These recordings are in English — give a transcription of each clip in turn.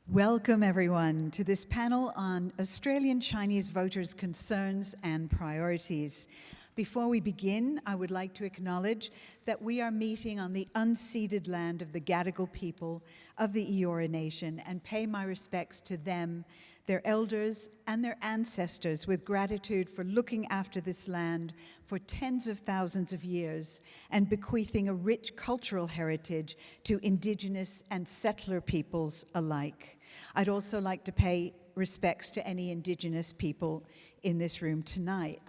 Welcome, everyone, to this panel on Australian Chinese voters' concerns and priorities. Before we begin, I would like to acknowledge that we are meeting on the unceded land of the Gadigal people of the Eora Nation and pay my respects to them, their elders, and their ancestors with gratitude for looking after this land for tens of thousands of years and bequeathing a rich cultural heritage to Indigenous and settler peoples alike. I'd also like to pay respects to any Indigenous people in this room tonight.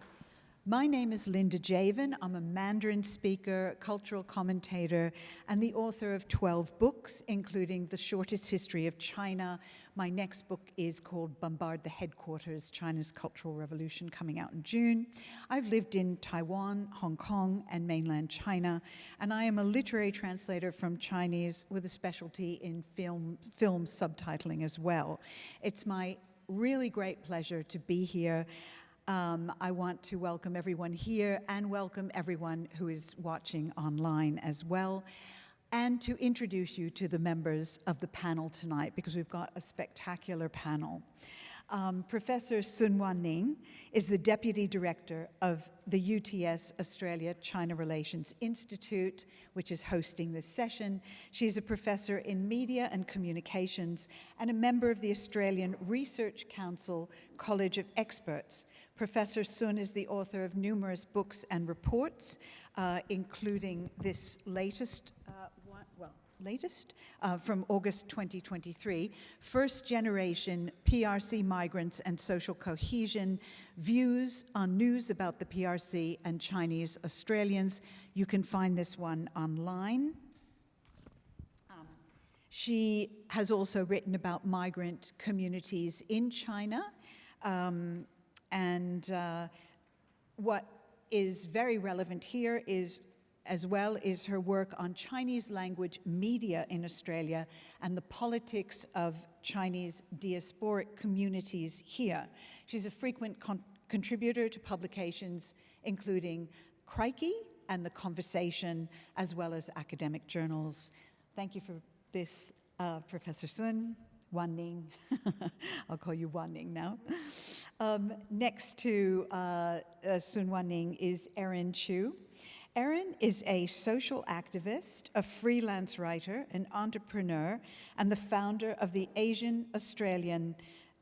My name is Linda Javen. I'm a Mandarin speaker, cultural commentator, and the author of 12 books, including The Shortest History of China. My next book is called Bombard the Headquarters, China's Cultural Revolution, coming out in June. I've lived in Taiwan, Hong Kong, and mainland China, and I am a literary translator from Chinese with a specialty in film subtitling as well. It's my really great pleasure to be here. I want to welcome everyone here and welcome everyone who is watching online as well, and to introduce you to the members of the panel tonight, because we've got a spectacular panel. Professor Sun Wanning is the Deputy Director of the UTS Australia-China Relations Institute, which is hosting this session. She's a professor in media and communications and a member of the Australian Research Council College of Experts. Professor Sun is the author of numerous books and reports, including this latest from August 2023, First Generation PRC Migrants and Social Cohesion, Views on News about the PRC and Chinese Australians. You can find this one online. She has also written about migrant communities in China, what is very relevant here is her work on Chinese language media in Australia and the politics of Chinese diasporic communities here. She's a frequent contributor to publications including Crikey and The Conversation, as well as academic journals. Thank you for this, Professor Sun. Wanning. I'll call you Wanning now. Next to Sun Wanning is Erin Chu. Erin is a social activist, a freelance writer, an entrepreneur, and the founder of the Asian Australian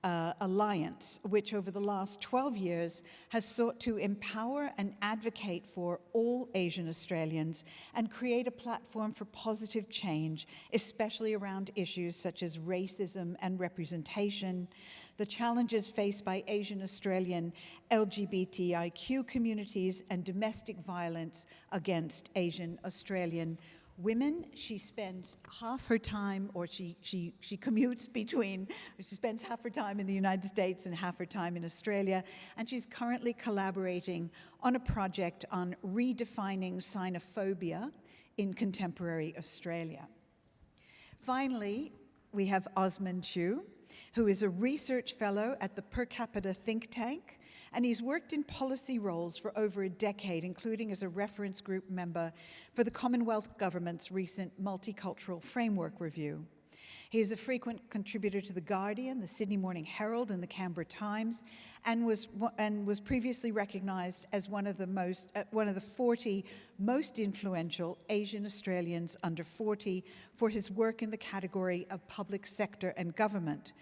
Alliance, which over the last 12 years has sought to empower and advocate for all Asian Australians and create a platform for positive change, especially around issues such as racism and representation, the challenges faced by Asian Australian LGBTIQ communities, and domestic violence against Asian Australian women. She spends half her time, or she commutes between, she spends half her time in the United States and half her time in Australia, and she's currently collaborating on a project on redefining xenophobia in contemporary Australia. Finally, we have Osman Chu, who is a research fellow at the Per Capita think tank, and he's worked in policy roles for over a decade, including as a reference group member for the Commonwealth Government's recent Multicultural Framework Review. He is a frequent contributor to The Guardian, the Sydney Morning Herald, and the Canberra Times, and was previously recognized as one of the 40 most influential Asian Australians under 40 for his work in the category of public sector and government.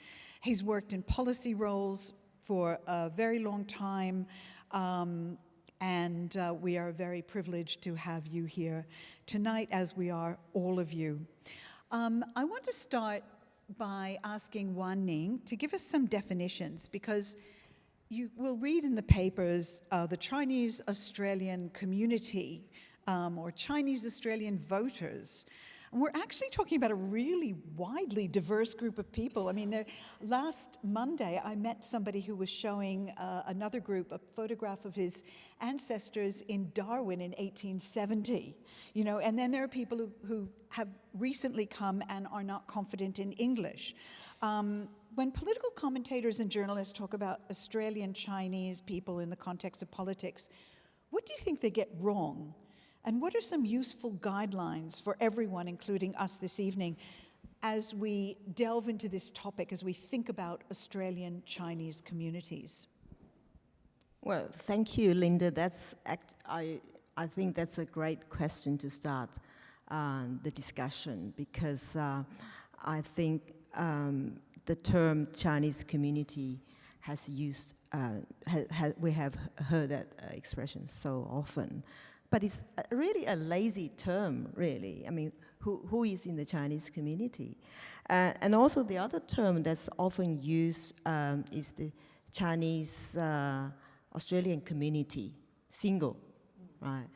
He's worked in policy roles for a very long time, and we are very privileged to have you here tonight, as we are all of you. I want to start by asking Wanning to give us some definitions, because you will read in the papers the Chinese Australian community or Chinese Australian voters. And we're actually talking about a really widely diverse group of people. I mean, last Monday, I met somebody who was showing another group a photograph of his ancestors in Darwin in 1870, you know, and then there are people who have recently come and are not confident in English. When political commentators and journalists talk about Australian Chinese people in the context of politics, what do you think they get wrong? And what are some useful guidelines for everyone, including us this evening, as we delve into this topic, as we think about Australian Chinese communities? Well, thank you, Linda. I think that's a great question to start the discussion, because I think the term Chinese community has used, we have heard that expression so often, but it's really a lazy term, really. I mean, who is in the Chinese community? And also the other term that's often used is the Chinese Australian community, single, right?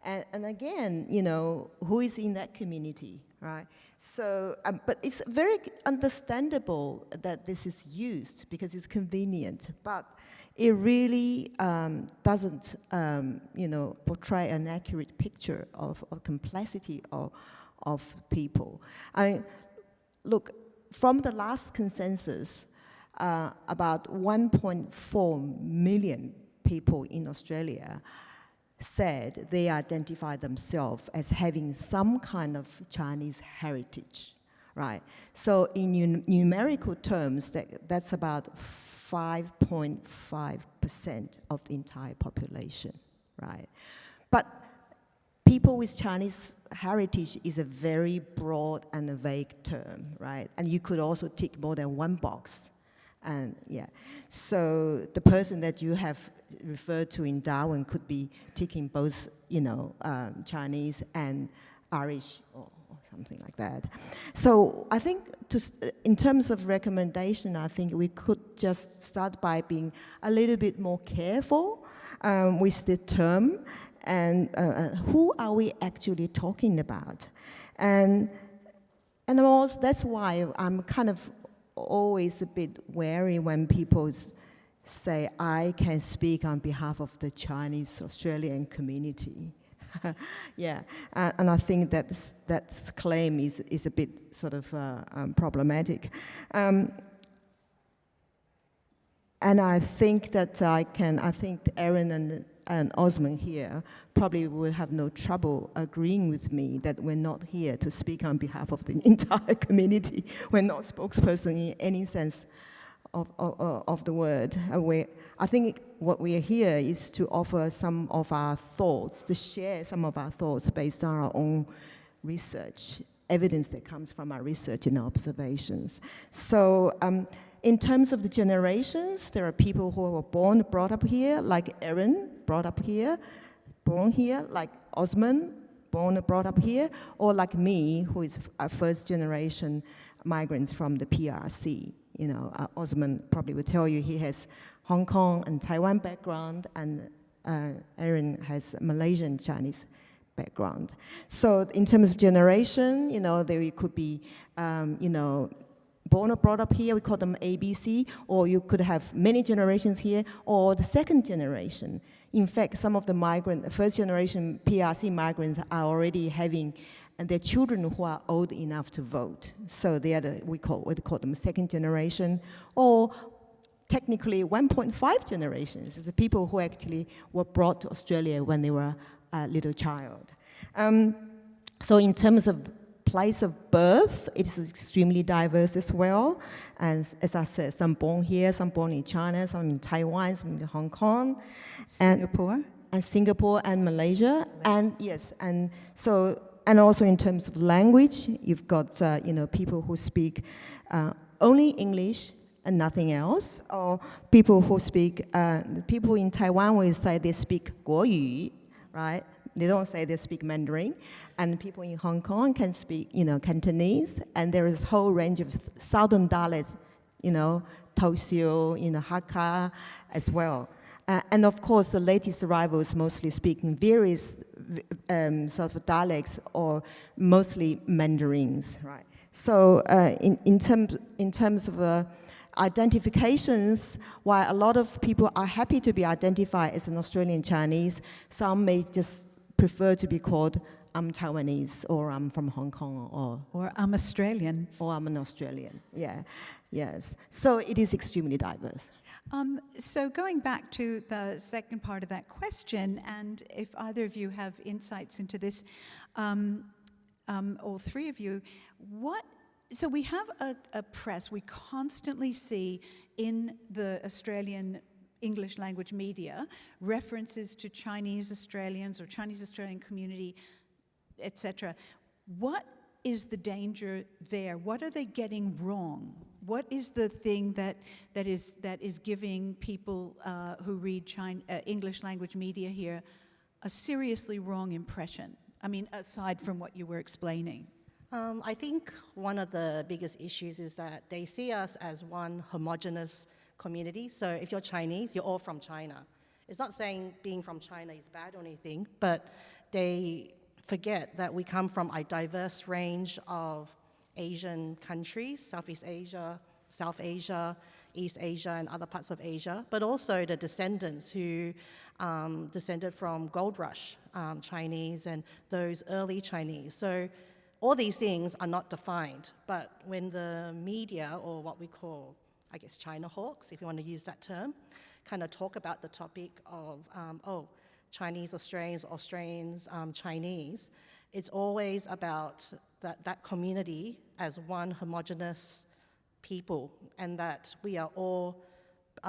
And again, you know, who is in that community, right? So, but it's very understandable that this is used because it's convenient, but it really doesn't, you know, portray an accurate picture of complexity of people. Look, from the last census, about 1.4 million people in Australia said they identify themselves as having some kind of Chinese heritage, right? So in numerical terms, that's about 5.5% of the entire population, right? But people with Chinese heritage is a very broad and a vague term, right? And you could also tick more than one box. And yeah, so the person that you have referred to in Darwin could be ticking both, you know, Chinese and Irish or something like that. So I think in terms of recommendation, I think we could just start by being a little bit more careful with the term and who are we actually talking about? And also that's why I'm kind of always a bit wary when people say, I can speak on behalf of the Chinese Australian community. Yeah, and I think that claim is a bit sort of problematic. And I think that I think Erin and Osman here probably will have no trouble agreeing with me that we're not here to speak on behalf of the entire community. We're not spokesperson in any sense of the word. I think what we are here is to offer some of our thoughts, to share some of our thoughts based on our own research, evidence that comes from our research and observations. So in terms of the generations, there are people who were born, brought up here, like Erin, born here, like Osman, brought up here, or like me, who is a first generation migrants from the PRC. You know, Osman probably would tell you he has Hong Kong and Taiwan background, and Erin has Malaysian Chinese background. So in terms of generation, you know, there could be, you know, born or brought up here, we call them ABC, or you could have many generations here, or the second generation. In fact, some of the first generation PRC migrants are already having their children who are old enough to vote. So they are we call them second generation, or technically 1.5 generations, the people who actually were brought to Australia when they were a little child. So in terms of place of birth, it is extremely diverse as well. And as I said, some born here, some born in China, some in Taiwan, some in Hong Kong. Singapore. And Singapore and Malaysia. And yes, and so, and also in terms of language, you've got, you know, people who speak only English and nothing else, or people who speak, people in Taiwan will say they speak 国语, right? They don't say they speak Mandarin. And people in Hong Kong can speak, you know, Cantonese, and there is a whole range of southern dialects, you know, Tosio, you know, Hakka as well. And of course, the latest arrivals mostly speaking various sort of dialects or mostly Mandarins, right? So in terms of identifications, while a lot of people are happy to be identified as an Australian Chinese, some may just prefer to be called I'm Taiwanese, or I'm from Hong Kong, or I'm Australian. Or I'm an Australian, yeah, yes. So it is extremely diverse. So going back to the second part of that question, and if either of you have insights into this, all three of you, what So we have a press, we constantly see in the Australian English language media references to Chinese Australians or Chinese Australian community, etc. What is the danger there? What are they getting wrong? What is the thing that is giving people who read English language media here a seriously wrong impression? I mean, aside from what you were explaining. I think one of the biggest issues is that they see us as one homogenous community. So if you're Chinese, you're all from China. It's not saying being from China is bad or anything, but they forget that we come from a diverse range of Asian countries, Southeast Asia, South Asia, East Asia, and other parts of Asia, but also the descendants who descended from gold rush Chinese and those early Chinese. So all these things are not defined, but when the media, or what we call, I guess, China hawks, if you want to use that term, kind of talk about the topic of, Chinese Australians, Australians, Chinese, it's always about that community as one homogenous people, and that we are all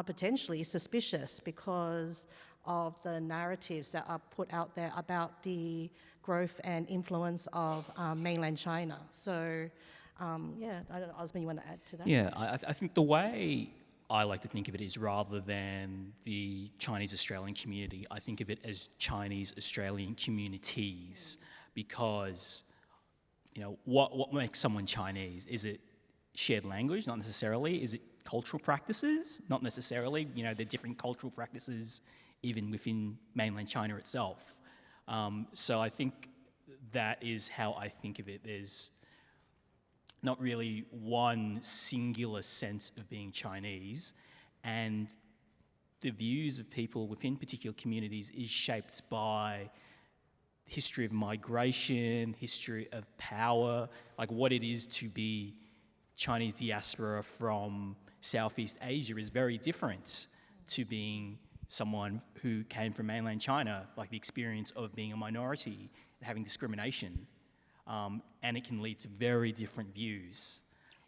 potentially suspicious because of the narratives that are put out there about the growth and influence of mainland China. So, I don't know, Osman, you want to add to that? Yeah, I think the way I like to think of it is, rather than the Chinese Australian community, I think of it as Chinese Australian communities, because, you know, what makes someone Chinese? Is it shared language? Not necessarily. Is it cultural practices? Not necessarily. You know, there are different cultural practices even within mainland China itself. So I think that is how I think of it. There's not really one singular sense of being Chinese, and the views of people within particular communities is shaped by history of migration, history of power, like what it is to be Chinese diaspora from Southeast Asia is very different to being someone who came from mainland China, like the experience of being a minority and having discrimination. And it can lead to very different views.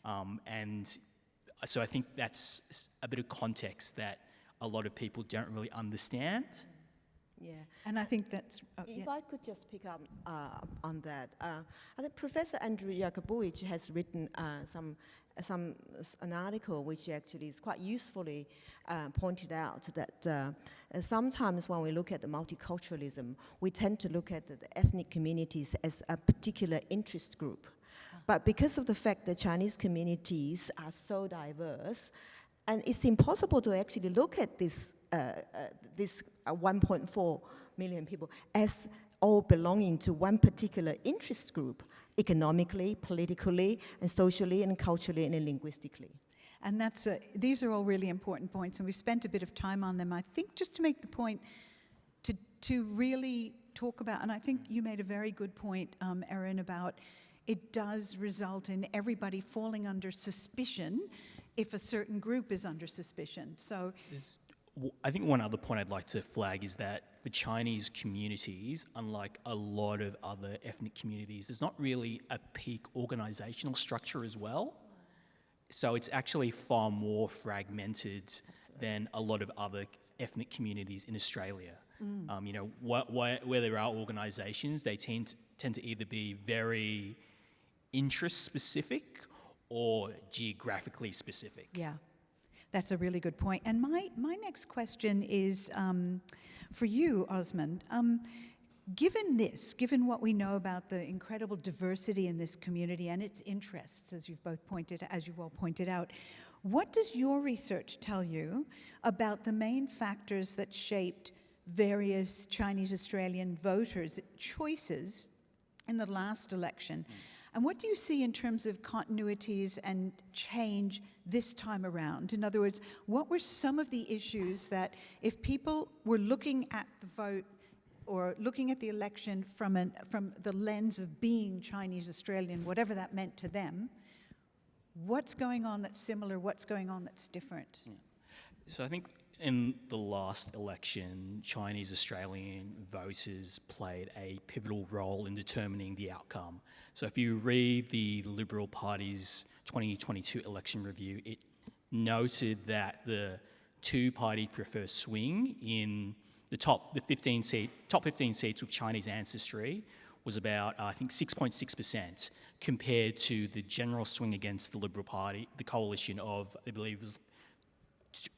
And so I think that's a bit of context that a lot of people don't really understand. Yeah. And I think that's... If I could just pick up on that. I think Professor Andrew Jakubowicz has written an article which actually is quite usefully pointed out that sometimes when we look at the multiculturalism, we tend to look at the ethnic communities as a particular interest group. But because of the fact that Chinese communities are so diverse, and it's impossible to actually look at this 1.4 million people as all belonging to one particular interest group, economically, politically, and socially, and culturally, and linguistically. And these are all really important points, and we spent a bit of time on them. I think just to make the point, to really talk about, and I think you made a very good point, Erin, about it does result in everybody falling under suspicion if a certain group is under suspicion. So I think one other point I'd like to flag is that for Chinese communities, unlike a lot of other ethnic communities, there's not really a peak organisational structure as well. So it's actually far more fragmented than a lot of other ethnic communities in Australia. You know, where there are organisations, they tend to either be very interest specific or geographically specific. yeah, that's a really good point. And my next question is for you, Osman. Given what we know about the incredible diversity in this community and its interests, as you've all pointed out, what does your research tell you about the main factors that shaped various Chinese Australian voters' choices in the last election? And what do you see in terms of continuities and change this time around? In other words, what were some of the issues that if people were looking at the vote or looking at the election from the lens of being Chinese Australian, whatever that meant to them, what's going on that's similar, what's going on that's different? Yeah. So I think in the last election, Chinese Australian voters played a pivotal role in determining the outcome. So if you read the Liberal Party's 2022 election review, it noted that the two-party preferred swing in the top 15 seats with Chinese ancestry was about, I think, 6.6% compared to the general swing against the Liberal Party, the coalition of, I believe it was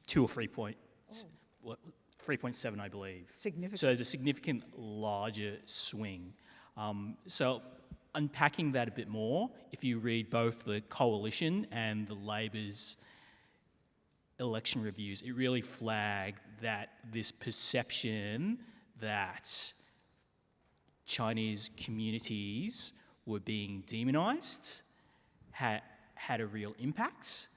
2 or 3.7, I believe. Significant. So there's a significant larger swing. So unpacking that a bit more, if you read both the coalition and the Labor's election reviews, it really flagged that this perception that Chinese communities were being demonised had a real impact.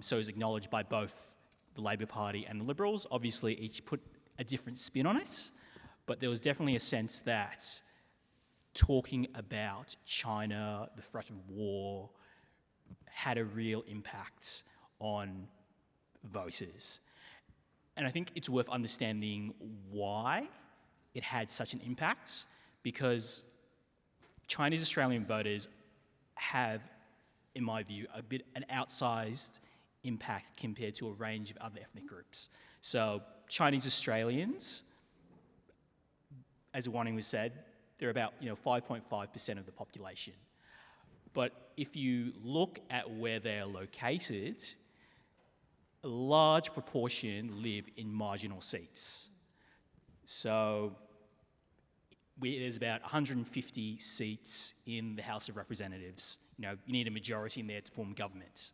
So it was acknowledged by both the Labor Party and the Liberals. Obviously, each put a different spin on it, but there was definitely a sense that talking about China, the threat of war, had a real impact on voters. And I think it's worth understanding why it had such an impact, because Chinese Australian voters have, in my view, an outsized impact compared to a range of other ethnic groups. So Chinese Australians, as Wanning was said, they're about 5.5% of the population. But if you look at where they're located, a large proportion live in marginal seats. So there's about 150 seats in the House of Representatives. You need a majority in there to form government.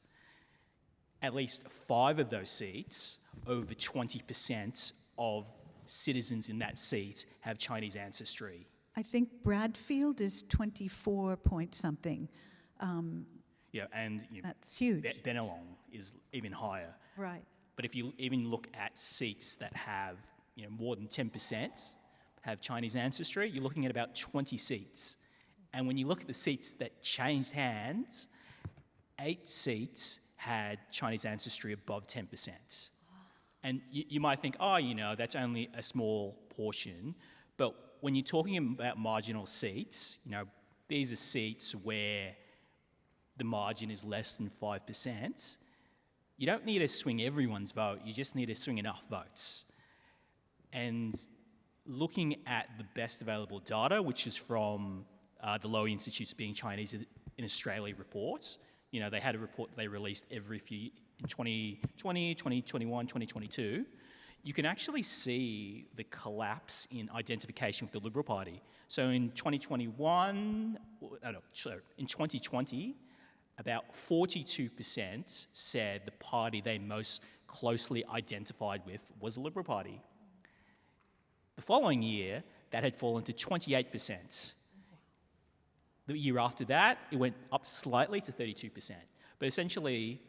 At least 5 of those seats, over 20% of citizens in that seat have Chinese ancestry. I think Bradfield is 24 point something. And That's huge. Bennelong is even higher. Right. But if you even look at seats that have more than 10% have Chinese ancestry, you're looking at about 20 seats. And when you look at the seats that changed hands, 8 seats had Chinese ancestry above 10%. And you might think, that's only a small portion. But when you're talking about marginal seats, these are seats where the margin is less than 5%. You don't need to swing everyone's vote, you just need to swing enough votes. And looking at the best available data, which is from the Lowy Institute's Being Chinese in Australia reports, they had a report that they released every few, in 2020, 2021, 2022, you can actually see the collapse in identification with the Liberal Party. So in 2020, about 42% said the party they most closely identified with was the Liberal Party. The following year, that had fallen to 28%. The year after that, it went up slightly to 32%. But essentially,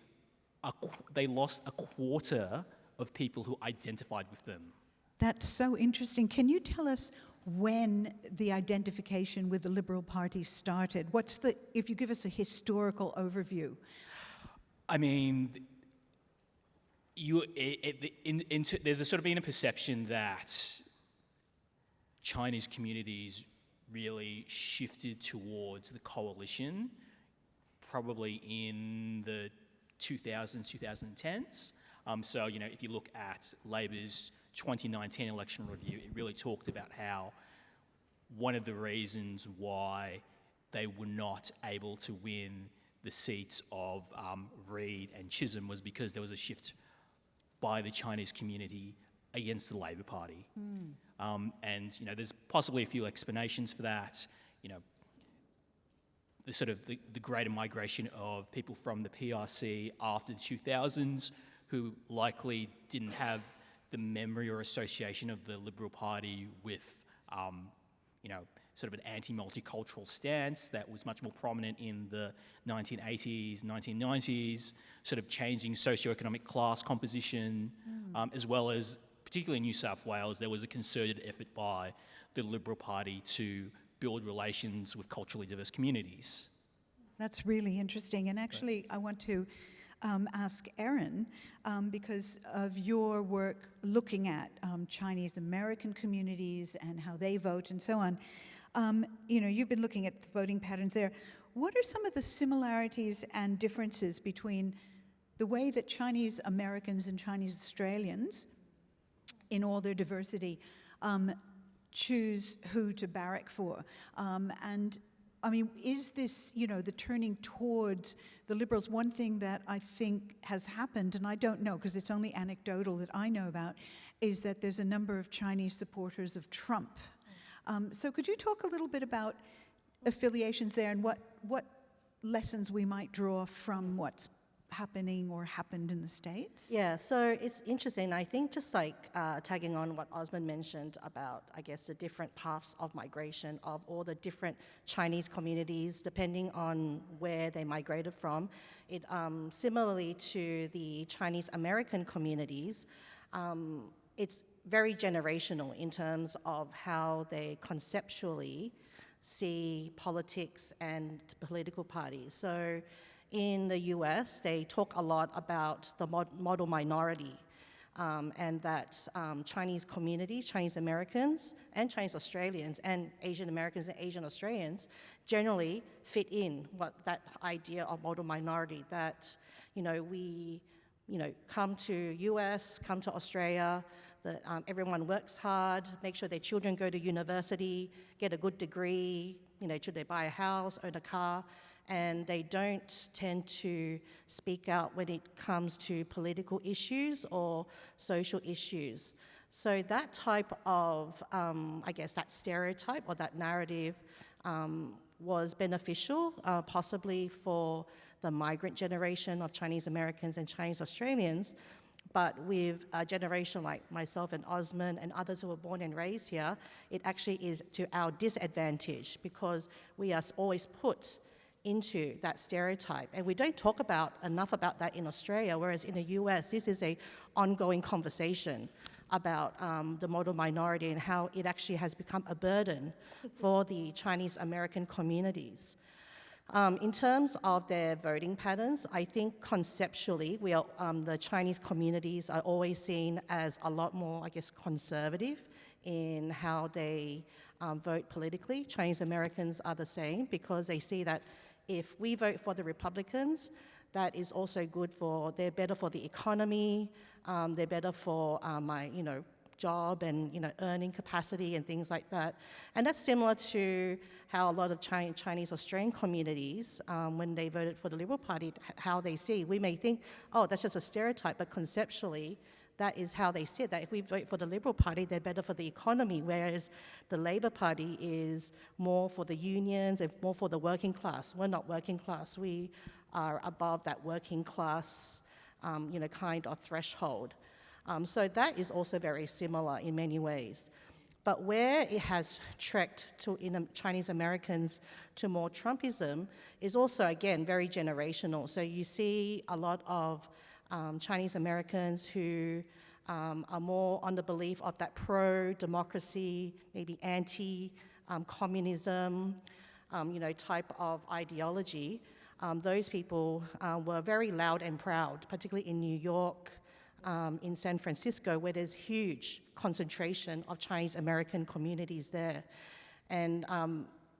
they lost a quarter of people who identified with them. That's so interesting. Can you tell us when the identification with the Liberal Party started? If you give us a historical overview? I mean, there's sort of been a perception that Chinese communities really shifted towards the coalition probably in the 2000s, 2010s. So, if you look at Labor's 2019 election review, it really talked about how one of the reasons why they were not able to win the seats of Reid and Chisholm was because there was a shift by the Chinese community against the Labor Party. And there's possibly a few explanations for that. The greater migration of people from the PRC after the 2000s who likely didn't have the memory or association of the Liberal Party with, sort of an anti-multicultural stance that was much more prominent in the 1980s, 1990s, sort of changing socioeconomic class composition, as well as, particularly in New South Wales, there was a concerted effort by the Liberal Party to build relations with culturally diverse communities. That's really interesting. And actually, I want to ask Erin, because of your work looking at Chinese American communities and how they vote and so on. You've been looking at the voting patterns there. What are some of the similarities and differences between the way that Chinese Americans and Chinese Australians, in all their diversity, choose who to barrack for? And I mean, is this, the turning towards the Liberals? One thing that I think has happened, and I don't know because it's only anecdotal that I know about, is that there's a number of Chinese supporters of Trump. So could you talk a little bit about affiliations there and what lessons we might draw from what's happening or happened in the States? Yeah, so it's interesting. I think just like tagging on what Osman mentioned about, I guess, the different paths of migration of all the different Chinese communities, depending on where they migrated from. It similarly to the Chinese American communities, it's very generational in terms of how they conceptually see politics and political parties. So in the US, they talk a lot about the model minority, and that Chinese communities, Chinese Americans, and Chinese Australians, and Asian Americans and Asian Australians generally fit in what that idea of model minority, that, we, come to US, come to Australia, that everyone works hard, make sure their children go to university, get a good degree, should they buy a house, own a car, and they don't tend to speak out when it comes to political issues or social issues. So that type of, I guess, that stereotype or that narrative was beneficial, possibly for the migrant generation of Chinese Americans and Chinese Australians. But with a generation like myself and Osman and others who were born and raised here, it actually is to our disadvantage because we are always put into that stereotype. And we don't talk enough about that in Australia, whereas in the US, this is an ongoing conversation about the model minority and how it actually has become a burden for the Chinese American communities. In terms of their voting patterns, I think conceptually, the Chinese communities are always seen as a lot more, I guess, conservative in how they vote politically. Chinese Americans are the same because they see that if we vote for the Republicans, that is also good they're better for the economy, they're better for my, job and, earning capacity and things like that. And that's similar to how a lot of Chinese Australian communities, when they voted for the Liberal Party, how they see. We may think, oh, that's just a stereotype, but conceptually, that is how they see it, that if we vote for the Liberal Party, they're better for the economy, whereas the Labor Party is more for the unions and more for the working class. We're not working class. We are above that working class, kind of threshold. So that is also very similar in many ways. But where it has trekked in Chinese Americans to more Trumpism is also, again, very generational. So you see a lot of Chinese Americans who are more on the belief of that pro-democracy, maybe anti-communism, type of ideology. Those people were very loud and proud, particularly in New York, in San Francisco, where there's huge concentration of Chinese American communities there. And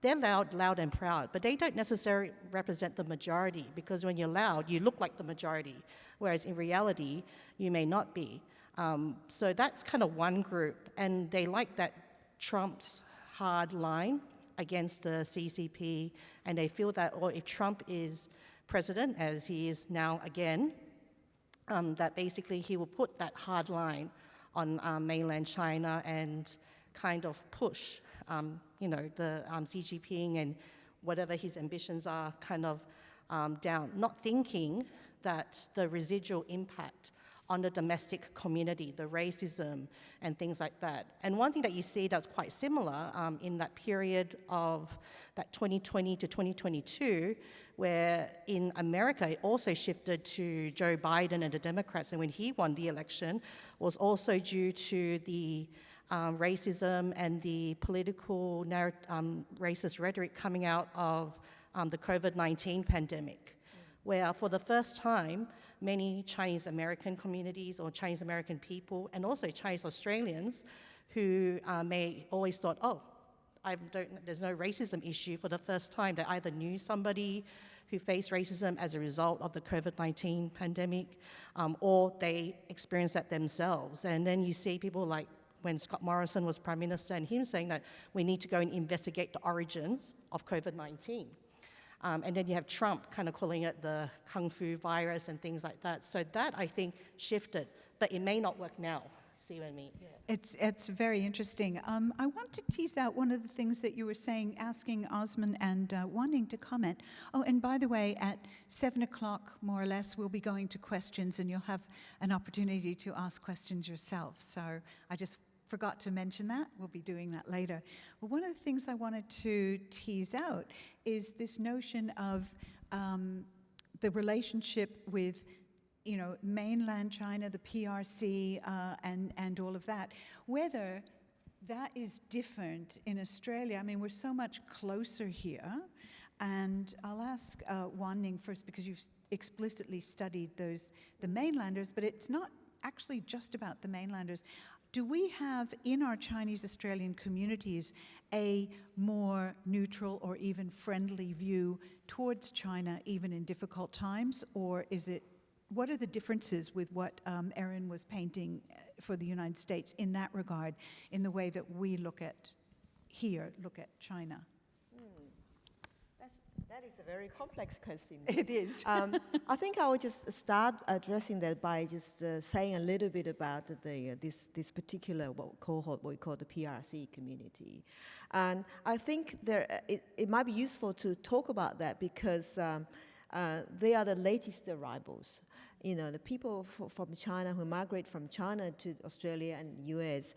they're loud and proud, but they don't necessarily represent the majority, because when you're loud, you look like the majority, whereas in reality, you may not be. So that's kind of one group, and they like that Trump's hard line against the CCP, and they feel that, or if Trump is president, as he is now again, that basically he will put that hard line on mainland China and kind of push, the Xi Jinping and whatever his ambitions are kind of down, not thinking that the residual impact on the domestic community, the racism and things like that. And one thing that you see that's quite similar in that period of that 2020 to 2022, where in America it also shifted to Joe Biden and the Democrats, and when he won the election, was also due to the racism and the political racist rhetoric coming out of the COVID-19 pandemic, where for the first time, many Chinese American communities or Chinese American people, and also Chinese Australians, who may always thought, oh, there's no racism issue, for the first time they either knew somebody who faced racism as a result of the COVID-19 pandemic, or they experienced that themselves. And then you see people like when Scott Morrison was Prime Minister and him saying that we need to go and investigate the origins of COVID-19. And then you have Trump kind of calling it the Kung Fu virus and things like that. So that, I think, shifted, but it may not work now. See what I mean? Yeah. It's very interesting. I want to tease out one of the things that you were saying, asking Osman and wanting to comment. Oh, and by the way, at 7 o'clock, more or less, we'll be going to questions, and you'll have an opportunity to ask questions yourself. So I just forgot to mention that. We'll be doing that later. But one of the things I wanted to tease out is this notion of the relationship with mainland China, the PRC, and all of that. Whether that is different in Australia, I mean, we're so much closer here. And I'll ask Wan Ning first, because you've explicitly studied the mainlanders, but it's not actually just about the mainlanders. Do we have in our Chinese Australian communities a more neutral or even friendly view towards China, even in difficult times, or is it? What are the differences with what Erin was painting for the United States in that regard, in the way that we look at China? That is a very complex question. It is. I think I will just start addressing that by just saying a little bit about this particular cohort, what we call the PRC community. And I think it might be useful to talk about that because they are the latest arrivals. The people from China who migrate from China to Australia and US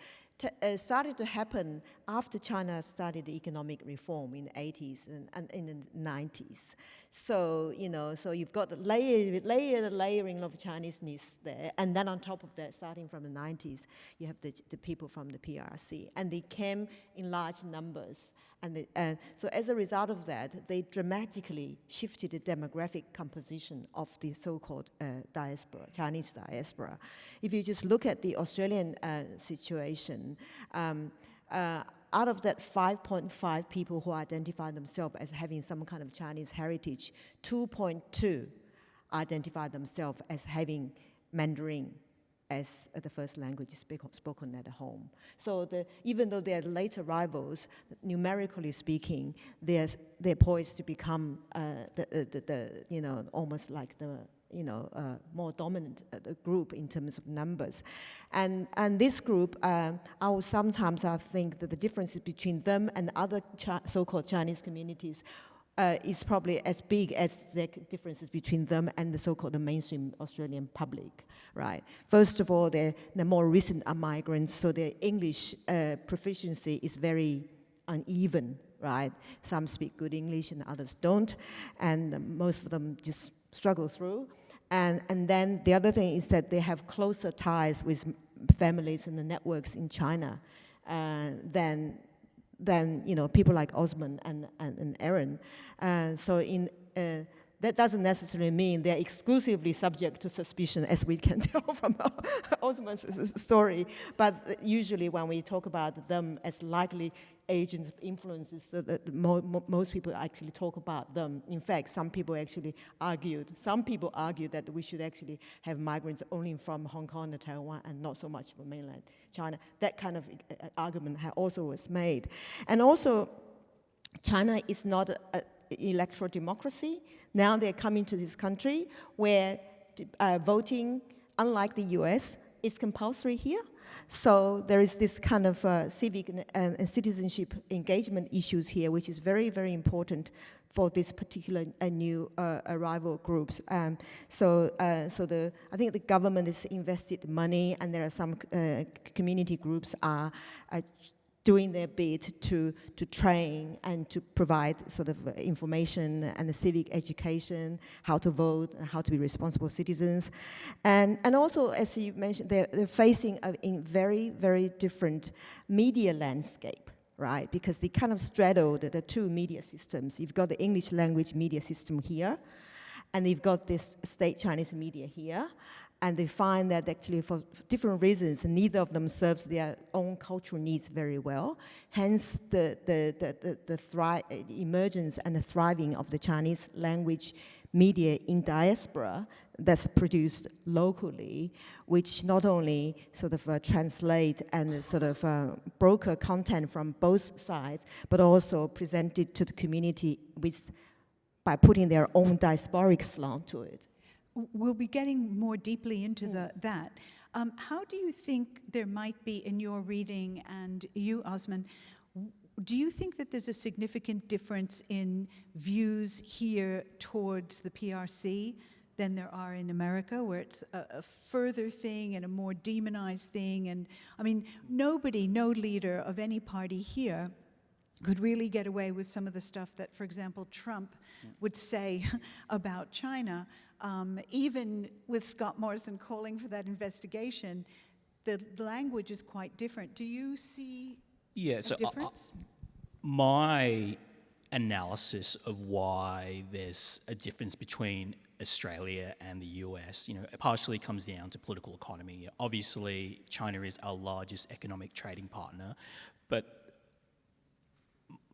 started to happen after China started the economic reform in the 80s and in the 90s. So, so you've got the layering of Chineseness there, and then on top of that, starting from the 90s, you have the people from the PRC, and they came in large numbers. And so as a result of that, they dramatically shifted the demographic composition of the so-called diaspora, Chinese diaspora. If you just look at the Australian situation, out of that 5.5 people who identify themselves as having some kind of Chinese heritage, 2.2 identify themselves as having Mandarin as the first language spoken at home. So even though they're late arrivals, numerically speaking, they're poised to become almost like the more dominant group in terms of numbers. And this group, I think that the differences between them and other so-called Chinese communities is probably as big as the differences between them and the so-called mainstream Australian public, right? First of all, the more recent are migrants, so their English proficiency is very uneven, right? Some speak good English and others don't, and most of them just struggle through. And then the other thing is that they have closer ties with families and the networks in China than people like Osman and Erin. So that doesn't necessarily mean they're exclusively subject to suspicion, as we can tell from Osman's story. But usually when we talk about them as likely agents of influences, most people actually talk about them. In fact, some people argue that we should actually have migrants only from Hong Kong and Taiwan and not so much from mainland China. That kind of argument also was made. And also, China is not an electoral democracy. Now they're coming to this country where voting, unlike the US, is compulsory here. So there is this kind of civic and citizenship engagement issues here, which is very, very important for this particular new arrival groups. I think the government has invested money, and there are some community groups are doing their bit to train and to provide sort of information and the civic education, how to vote, and how to be responsible citizens. And also, as you mentioned, they're facing a very, very different media landscape, right? Because they kind of straddle the two media systems. You've got the English language media system here, And they've got this state Chinese media here, and they find that actually for different reasons, neither of them serves their own cultural needs very well. Hence, the emergence and the thriving of the Chinese language media in diaspora that's produced locally, which not only sort of translate and sort of broker content from both sides, but also present it to the community by putting their own diasporic slant to it. We'll be getting more deeply into that. How do you think there might be in your reading, and you, Osman, do you think that there's a significant difference in views here towards the PRC than there are in America, where it's a further thing and a more demonized thing? And I mean, no leader of any party here could really get away with some of the stuff that, for example, Trump would say about China. Even with Scott Morrison calling for that investigation, the language is quite different. Do you see a difference? My analysis of why there's a difference between Australia and the US, it partially comes down to political economy. Obviously, China is our largest economic trading partner, but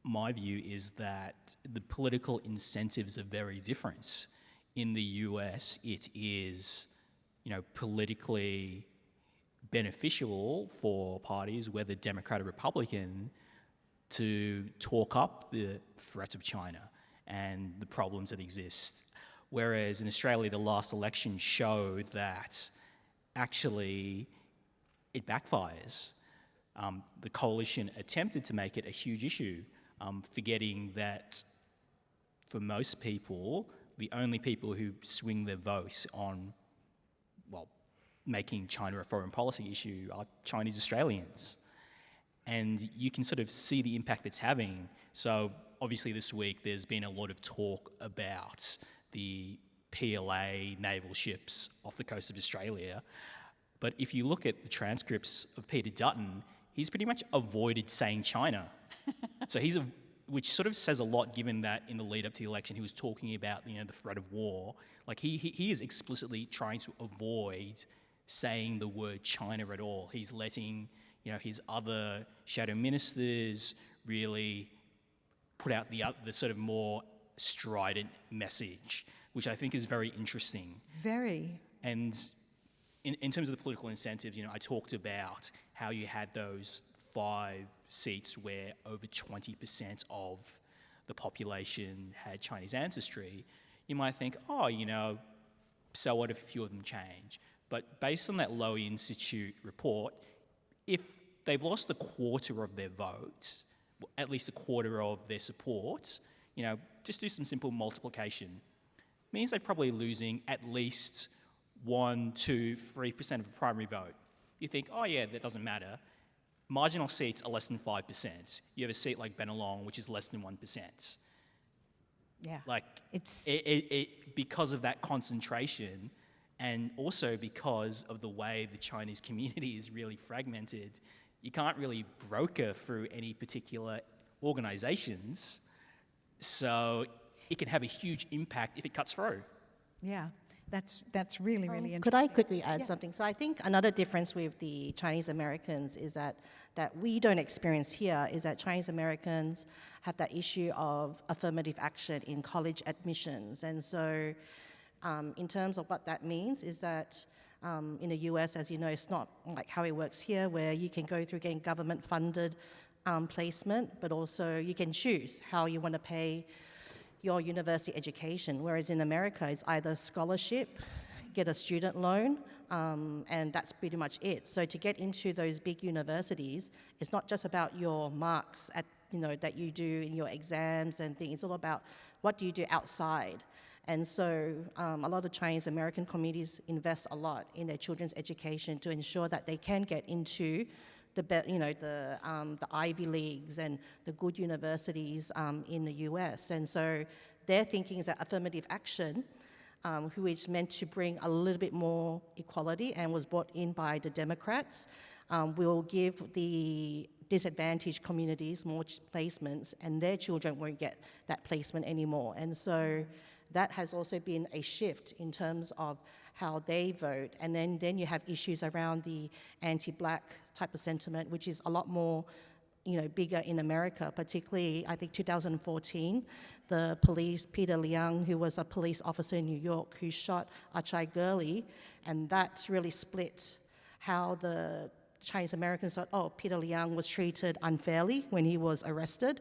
my view is that the political incentives are very different. In the US, it is, politically beneficial for parties, whether Democrat or Republican, to talk up the threat of China and the problems that exist. Whereas in Australia, the last election showed that actually it backfires. The coalition attempted to make it a huge issue, forgetting that for most people, the only people who swing their votes on, making China a foreign policy issue are Chinese Australians. And you can sort of see the impact it's having. So obviously this week there's been a lot of talk about the PLA naval ships off the coast of Australia. But if you look at the transcripts of Peter Dutton, he's pretty much avoided saying China. So which sort of says a lot, given that in the lead up to the election he was talking about the threat of war. Like he is explicitly trying to avoid saying the word China at all. He's letting his other shadow ministers really put out the sort of more strident message, which I think is very interesting. Very. And in terms of the political incentives, I talked about how you had those 5 seats where over 20% of the population had Chinese ancestry. You might think, so what if a few of them change? But based on that Lowy Institute report, if they've lost a quarter of their votes, at least a quarter of their support, just do some simple multiplication. Means they're probably losing at least 1, 2, 3% of the primary vote. You think, that doesn't matter. Marginal seats are less than 5%. You have a seat like Bennelong, which is less than 1%. Yeah. It's because of that concentration, and also because of the way the Chinese community is really fragmented, you can't really broker through any particular organizations. So it can have a huge impact if it cuts through. Yeah, that's really, really interesting. Could I quickly add something? So I think another difference with the Chinese Americans is that we don't experience here is that Chinese Americans have that issue of affirmative action in college admissions. And so in terms of what that means is that in the US, as you know, it's not like how it works here, where you can go through getting government-funded placement, but also you can choose how you want to pay your university education, whereas in America, it's either scholarship, get a student loan, and that's pretty much it. So to get into those big universities, it's not just about your marks that you do in your exams and things. It's all about what do you do outside. And so a lot of Chinese American communities invest a lot in their children's education to ensure that they can get into the Ivy Leagues and the good universities in the US. And so their thinking is that affirmative action, who is meant to bring a little bit more equality and was brought in by the Democrats, will give the disadvantaged communities more placements, and their children won't get that placement anymore. And so that has also been a shift in terms of how they vote. And then you have issues around the anti-black type of sentiment, which is a lot more, bigger in America, particularly, I think, 2014, the police, Peter Liang, who was a police officer in New York, who shot Achai Gurley, and that's really split how the Chinese Americans thought, oh, Peter Liang was treated unfairly when he was arrested,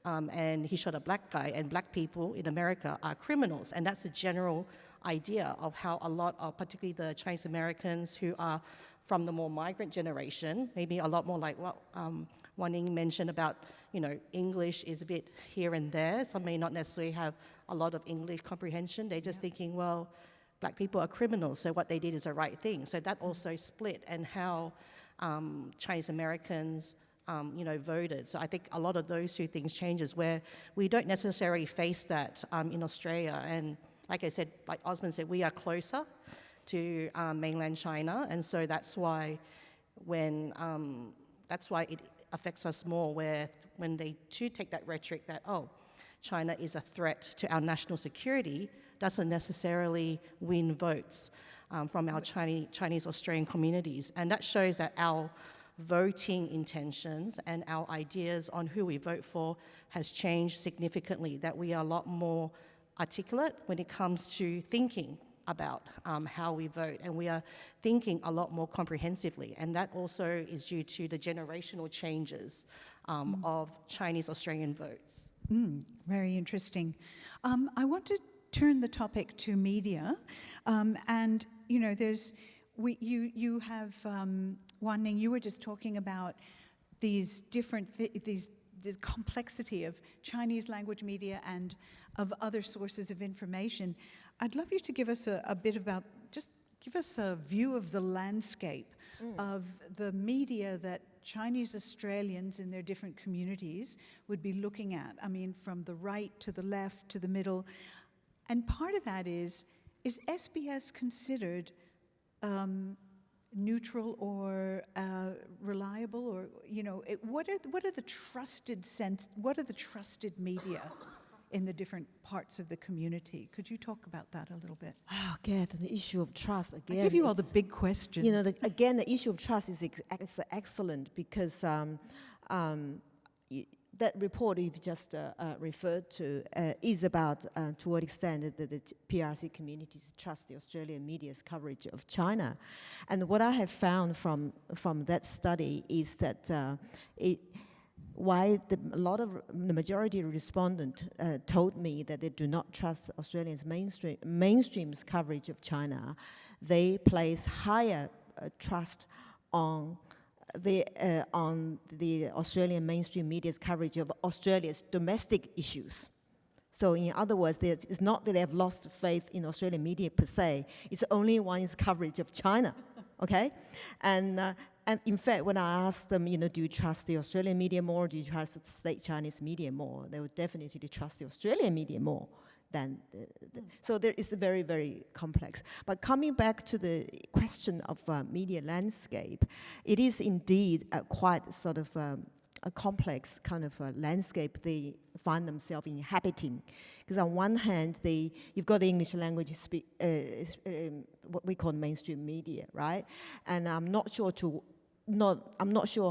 and he shot a black guy, and black people in America are criminals. And that's the general idea of how a lot of, particularly the Chinese Americans who are from the more migrant generation, maybe a lot more like what Wan Ning mentioned about, English is a bit here and there. Some may not necessarily have a lot of English comprehension. They're just thinking, well, black people are criminals, so what they did is the right thing. So that also split, and how Chinese Americans, voted. So I think a lot of those two things changes, where we don't necessarily face that in Australia. And like I said, like Osman said, we are closer to mainland China, and so that's why it affects us more, where when they do take that rhetoric that, oh, China is a threat to our national security, doesn't necessarily win votes from our Chinese Australian communities. And that shows that our voting intentions and our ideas on who we vote for has changed significantly, that we are a lot more articulate when it comes to thinking about how we vote, and we are thinking a lot more comprehensively. And that also is due to the generational changes of Chinese Australian votes. Very interesting. I want to turn the topic to media, and you have Wan Ning. You were just talking about these different the complexity of Chinese language media and of other sources of information. I'd love you to give us a bit about, just give us a view of the landscape of the media that Chinese Australians in their different communities would be looking at. I mean, from the right to the left to the middle. And part of that is SBS considered neutral or reliable, or what are the trusted media in the different parts of the community? Could you talk about that a little bit? Oh, again, the issue of trust. Again, I give you all the big questions. Again, the issue of trust is excellent, because that report you've just referred to is about to what extent the PRC communities trust the Australian media's coverage of China. And what I have found from that study is that why the majority of respondents told me that they do not trust Australians' mainstream's coverage of China. They place higher trust on the Australian mainstream media's coverage of Australia's domestic issues. So in other words, it's not that they have lost faith in Australian media per se, it's only one's coverage of China, okay? And in fact, when I asked them, do you trust the Australian media more, do you trust the state Chinese media more, they would definitely trust the Australian media more than so there is very, very complex. But coming back to the question of media landscape, it is indeed quite sort of a complex kind of landscape they find themselves inhabiting. Because on one hand, you've got the English language what we call mainstream media, right? And I'm not sure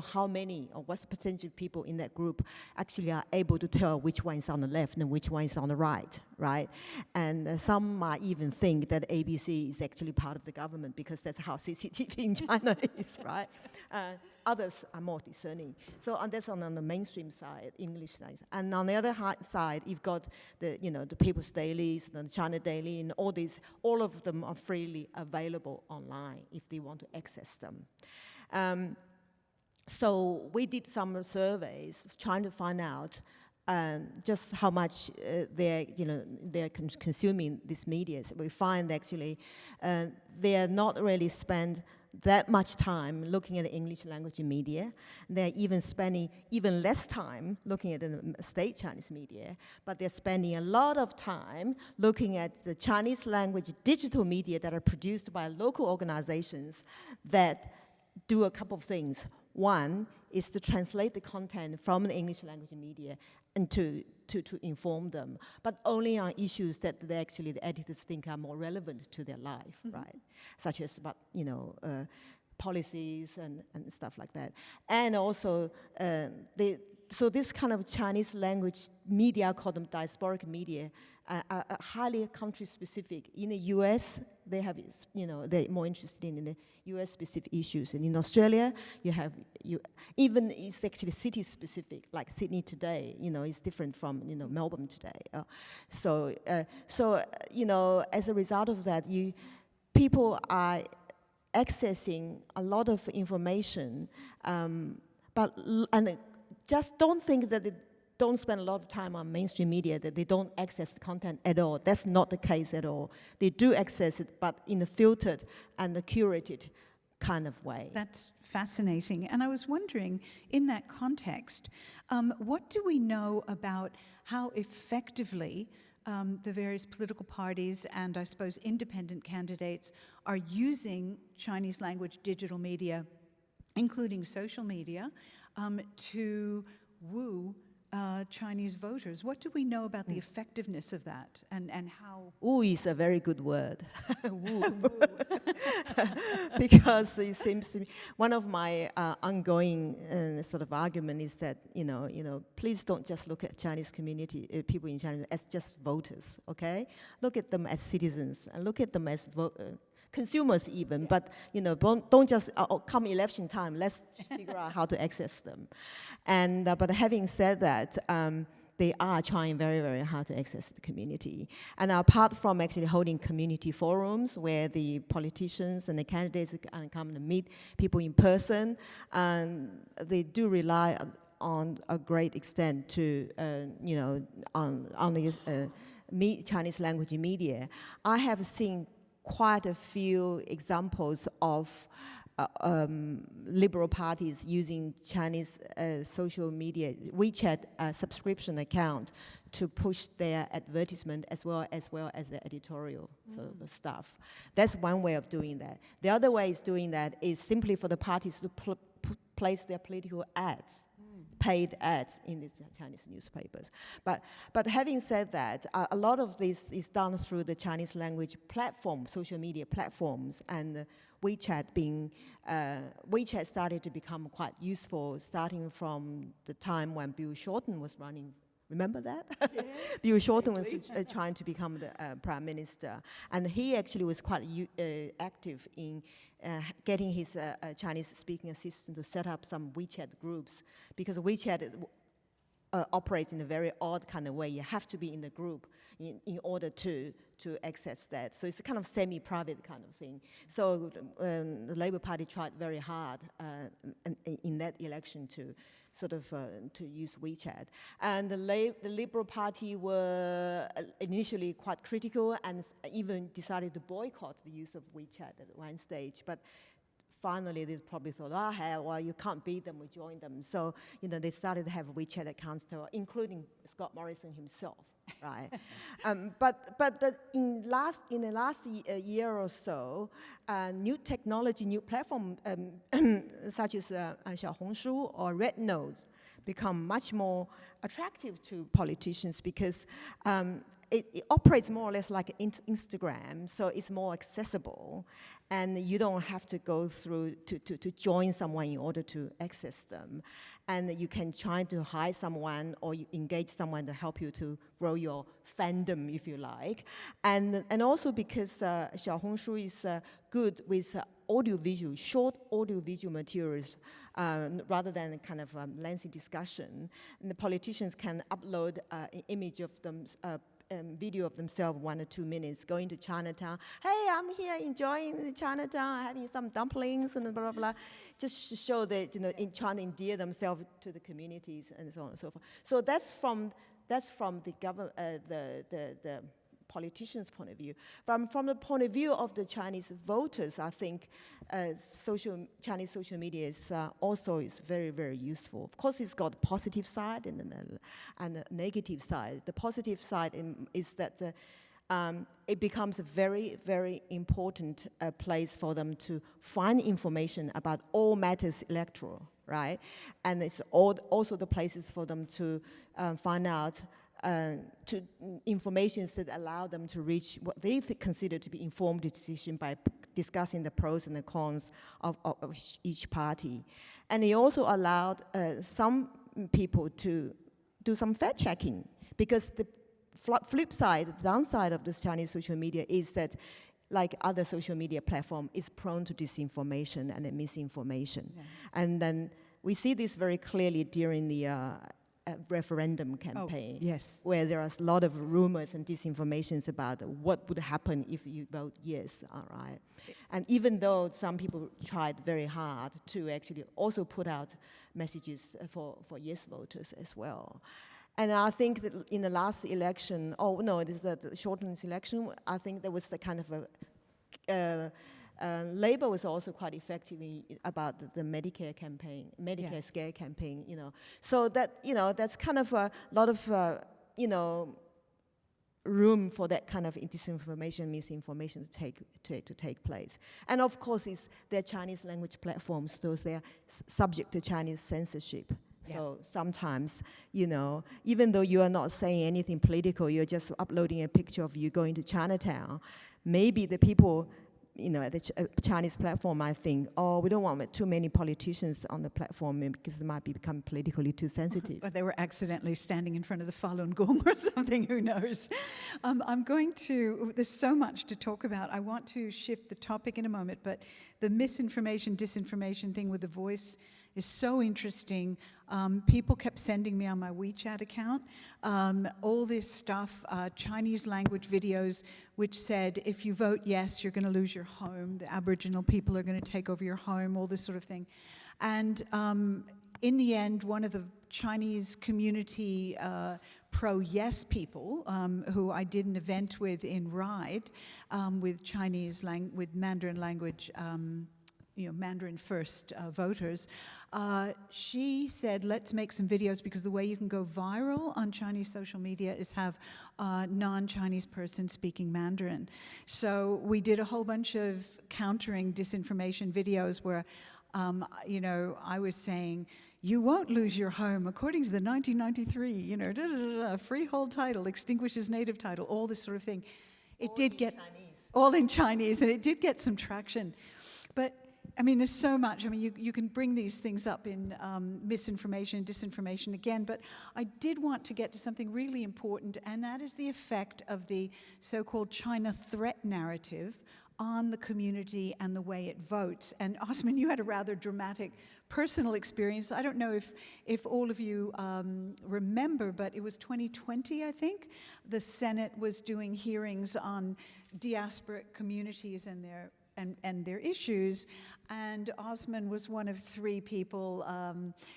how many or what's the percentage of people in that group actually are able to tell which one is on the left and which one is on the right, right? And some might even think that ABC is actually part of the government because that's how CCTV in China is, right? Others are more discerning. So that's on the mainstream side, English side. And on the other side, you've got the People's Dailies, the China Daily, and all of them are freely available online if they want to access them. So we did some surveys trying to find out just how much they're consuming these media. So we find actually they're not really spend that much time looking at the English language media. They're even spending even less time looking at the state Chinese media, but they're spending a lot of time looking at the Chinese language digital media that are produced by local organizations that do a couple of things. One is to translate the content from the English language media and to inform them, but only on issues that they actually the editors think are more relevant to their life, right? Such as about, policies and stuff like that. And also, so this kind of Chinese language media, I call them diasporic media, are highly country specific. In the US, they have, they're more interested in the US specific issues. And in Australia, even it's actually city specific, like Sydney today, is different from, Melbourne today. So, as a result of that, people are accessing a lot of information, but just don't think that they don't spend a lot of time on mainstream media, that they don't access the content at all. That's not the case at all. They do access it, but in a filtered and a curated kind of way. That's fascinating. And I was wondering, in that context, what do we know about how effectively the various political parties and, I suppose, independent candidates are using Chinese language digital media, including social media, to woo Chinese voters? What do we know about the effectiveness of that and how? Woo is a very good word. Woo. Because it seems to me, one of my ongoing sort of argument is that, please don't just look at Chinese community, people in China as just voters, okay? Look at them as citizens and look at them as consumers even, but don't just come election time, let's figure out how to access them. And but having said that, they are trying very, very hard to access the community. And apart from actually holding community forums where the politicians and the candidates can come and meet people in person, they do rely on a great extent to, on the Chinese language media. I have seen quite a few examples of liberal parties using Chinese social media, WeChat subscription account to push their advertisement as well as the editorial sort of stuff. That's one way of doing that. The other way is doing that is simply for the parties to place their political ads, paid ads in these Chinese newspapers. But having said that, a lot of this is done through the Chinese language platform, social media platforms, and WeChat WeChat started to become quite useful starting from the time when Bill Shorten was running. Remember that? Yeah, Bill Shorten was trying to become the prime minister, and he actually was quite active in getting his Chinese-speaking assistant to set up some WeChat groups, because WeChat operates in a very odd kind of way. You have to be in the group in order to access that. So it's a kind of semi-private kind of thing. So the Labour Party tried very hard in that election to sort of to use WeChat. And the Liberal Party were initially quite critical and even decided to boycott the use of WeChat at one stage. But finally, they probably thought, well, you can't beat them, we join them. So, they started to have WeChat accounts, including Scott Morrison himself, right? But in the last year or so, new technology, new platform, such as Xiaohongshu or Red Node, become much more attractive to politicians because it operates more or less like Instagram, so it's more accessible, and you don't have to go through to join someone in order to access them. And you can try to hire someone or you engage someone to help you to grow your fandom, if you like. And also because Xiaohongshu is good with audiovisual, short audiovisual materials, rather than kind of lengthy discussion. And the politicians can upload an image of them, video of themselves, 1 or 2 minutes, going to Chinatown. Hey, I'm here enjoying Chinatown, having some dumplings and blah, blah, blah. Just to show that, in China, endear themselves to the communities and so on and so forth. So that's from the government, the politicians' point of view. From the point of view of the Chinese voters, I think Chinese social media is also very, very useful. Of course, it's got a positive side and a negative side. The positive side is that it becomes a very, very important place for them to find information about all matters electoral, right? And it's also the places for them to find out informations that allow them to reach what they consider to be informed decision by discussing the pros and the cons of each party. And it also allowed some people to do some fact checking, because the flip side, the downside of this Chinese social media is that, like other social media platform, is prone to disinformation and misinformation. Yeah. And then we see this very clearly during the referendum campaign, yes, where there are a lot of rumors and disinformations about what would happen if you vote yes, all right? And even though some people tried very hard to actually also put out messages for yes voters as well. And I think that in the last election, it is the shortened election, I think there was the kind of a, Labour was also quite effective about the Medicare campaign, Medicare scare campaign, So that, that's kind of a lot of, room for that kind of disinformation, misinformation to take place. And of course, they're Chinese language platforms, so they're subject to Chinese censorship. Yeah. So sometimes, even though you are not saying anything political, you're just uploading a picture of you going to Chinatown, maybe the people, at the Chinese platform might think, we don't want too many politicians on the platform because they might become politically too sensitive. But they were accidentally standing in front of the Falun Gong or something, who knows? There's so much to talk about. I want to shift the topic in a moment, but the misinformation, disinformation thing with the voice is so interesting. People kept sending me on my WeChat account all this stuff, Chinese language videos, which said, if you vote yes, you're going to lose your home. The Aboriginal people are going to take over your home, all this sort of thing. And in the end, one of the Chinese community pro-yes people, who I did an event with in Ryde, with with Mandarin language, Mandarin first voters, she said, let's make some videos, because the way you can go viral on Chinese social media is have a non-Chinese person speaking Mandarin. So we did a whole bunch of countering disinformation videos where, I was saying, you won't lose your home according to the 1993, freehold title extinguishes native title, all this sort of thing. It did get all in Chinese, and it did get some traction. But there's so much. You can bring these things up in misinformation and disinformation again, but I did want to get to something really important, and that is the effect of the so-called China threat narrative on the community and the way it votes. And Osman, you had a rather dramatic personal experience. I don't know if all of you remember, but it was 2020, I think. The Senate was doing hearings on diasporic communities and their issues, and Osman was one of 3 people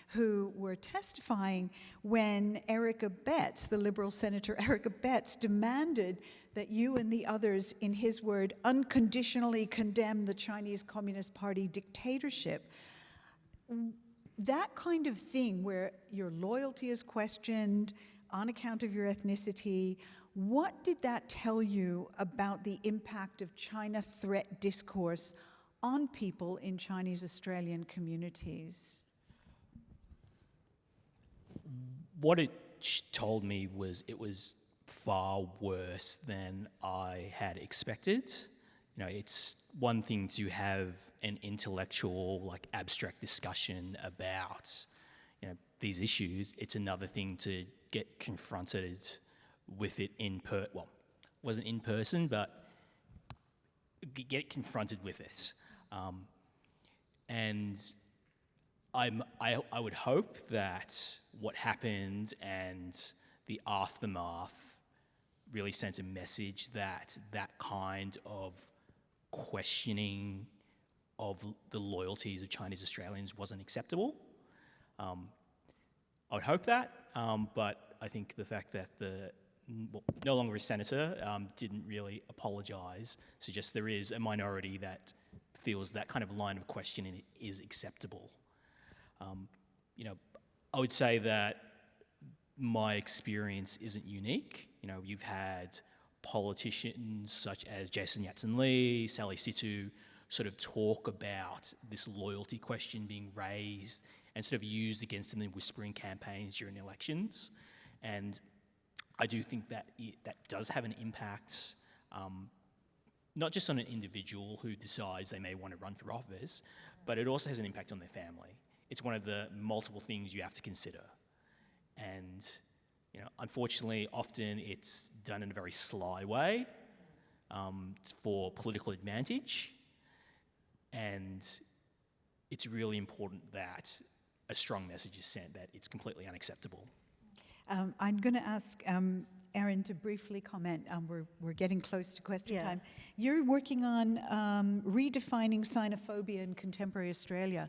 who were testifying when Erica Betts, the Liberal Senator Erica Betts, demanded that you and the others, in his word, unconditionally condemn the Chinese Communist Party dictatorship. That kind of thing where your loyalty is questioned on account of your ethnicity, what did that tell you about the impact of China threat discourse on people in Chinese Australian communities? What it told me was it was far worse than I had expected. It's one thing to have an intellectual, abstract discussion about, these issues. It's another thing to get confronted with it wasn't in person, but get confronted with it. And I would hope that what happened and the aftermath really sent a message that that kind of questioning of the loyalties of Chinese Australians wasn't acceptable. I would hope that, but I think the fact that no longer a senator didn't really apologise suggests there is a minority that feels that kind of line of questioning is acceptable. I would say that my experience isn't unique. You've had politicians such as Jason Yatsen-Lee, Sally Situ, sort of talk about this loyalty question being raised and sort of used against them in whispering campaigns during elections. And I do think that that does have an impact, not just on an individual who decides they may want to run for office, but it also has an impact on their family. It's one of the multiple things you have to consider. And unfortunately, often it's done in a very sly way for political advantage. And it's really important that a strong message is sent that it's completely unacceptable. I'm going to ask Erin to briefly comment. We're getting close to question time. You're working on redefining xenophobia in contemporary Australia.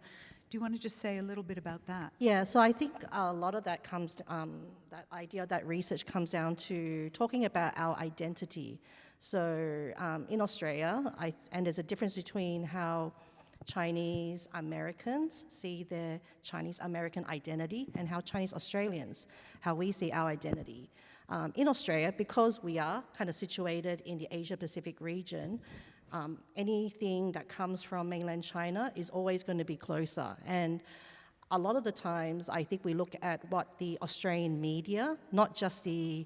Do you want to just say a little bit about that? Yeah, so I think a lot of that comes, that idea, that research comes down to talking about our identity. So in Australia, and there's a difference between how Chinese Americans see their Chinese American identity and how Chinese Australians, how we see our identity. In Australia, because we are kind of situated in the Asia Pacific region, anything that comes from mainland China is always going to be closer. And a lot of the times, I think we look at what the Australian media, not just the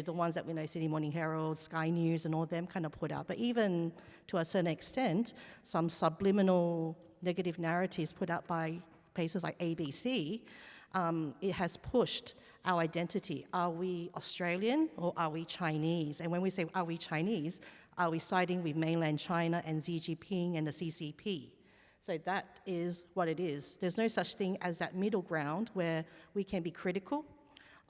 ones that we know, Sydney Morning Herald, Sky News and all them kind of put out, but even to a certain extent, some subliminal negative narratives put out by places like ABC, it has pushed our identity. Are we Australian or are we Chinese? And when we say, are we Chinese, are we siding with mainland China and Xi Jinping and the CCP? So that is what it is. There's no such thing as that middle ground where we can be critical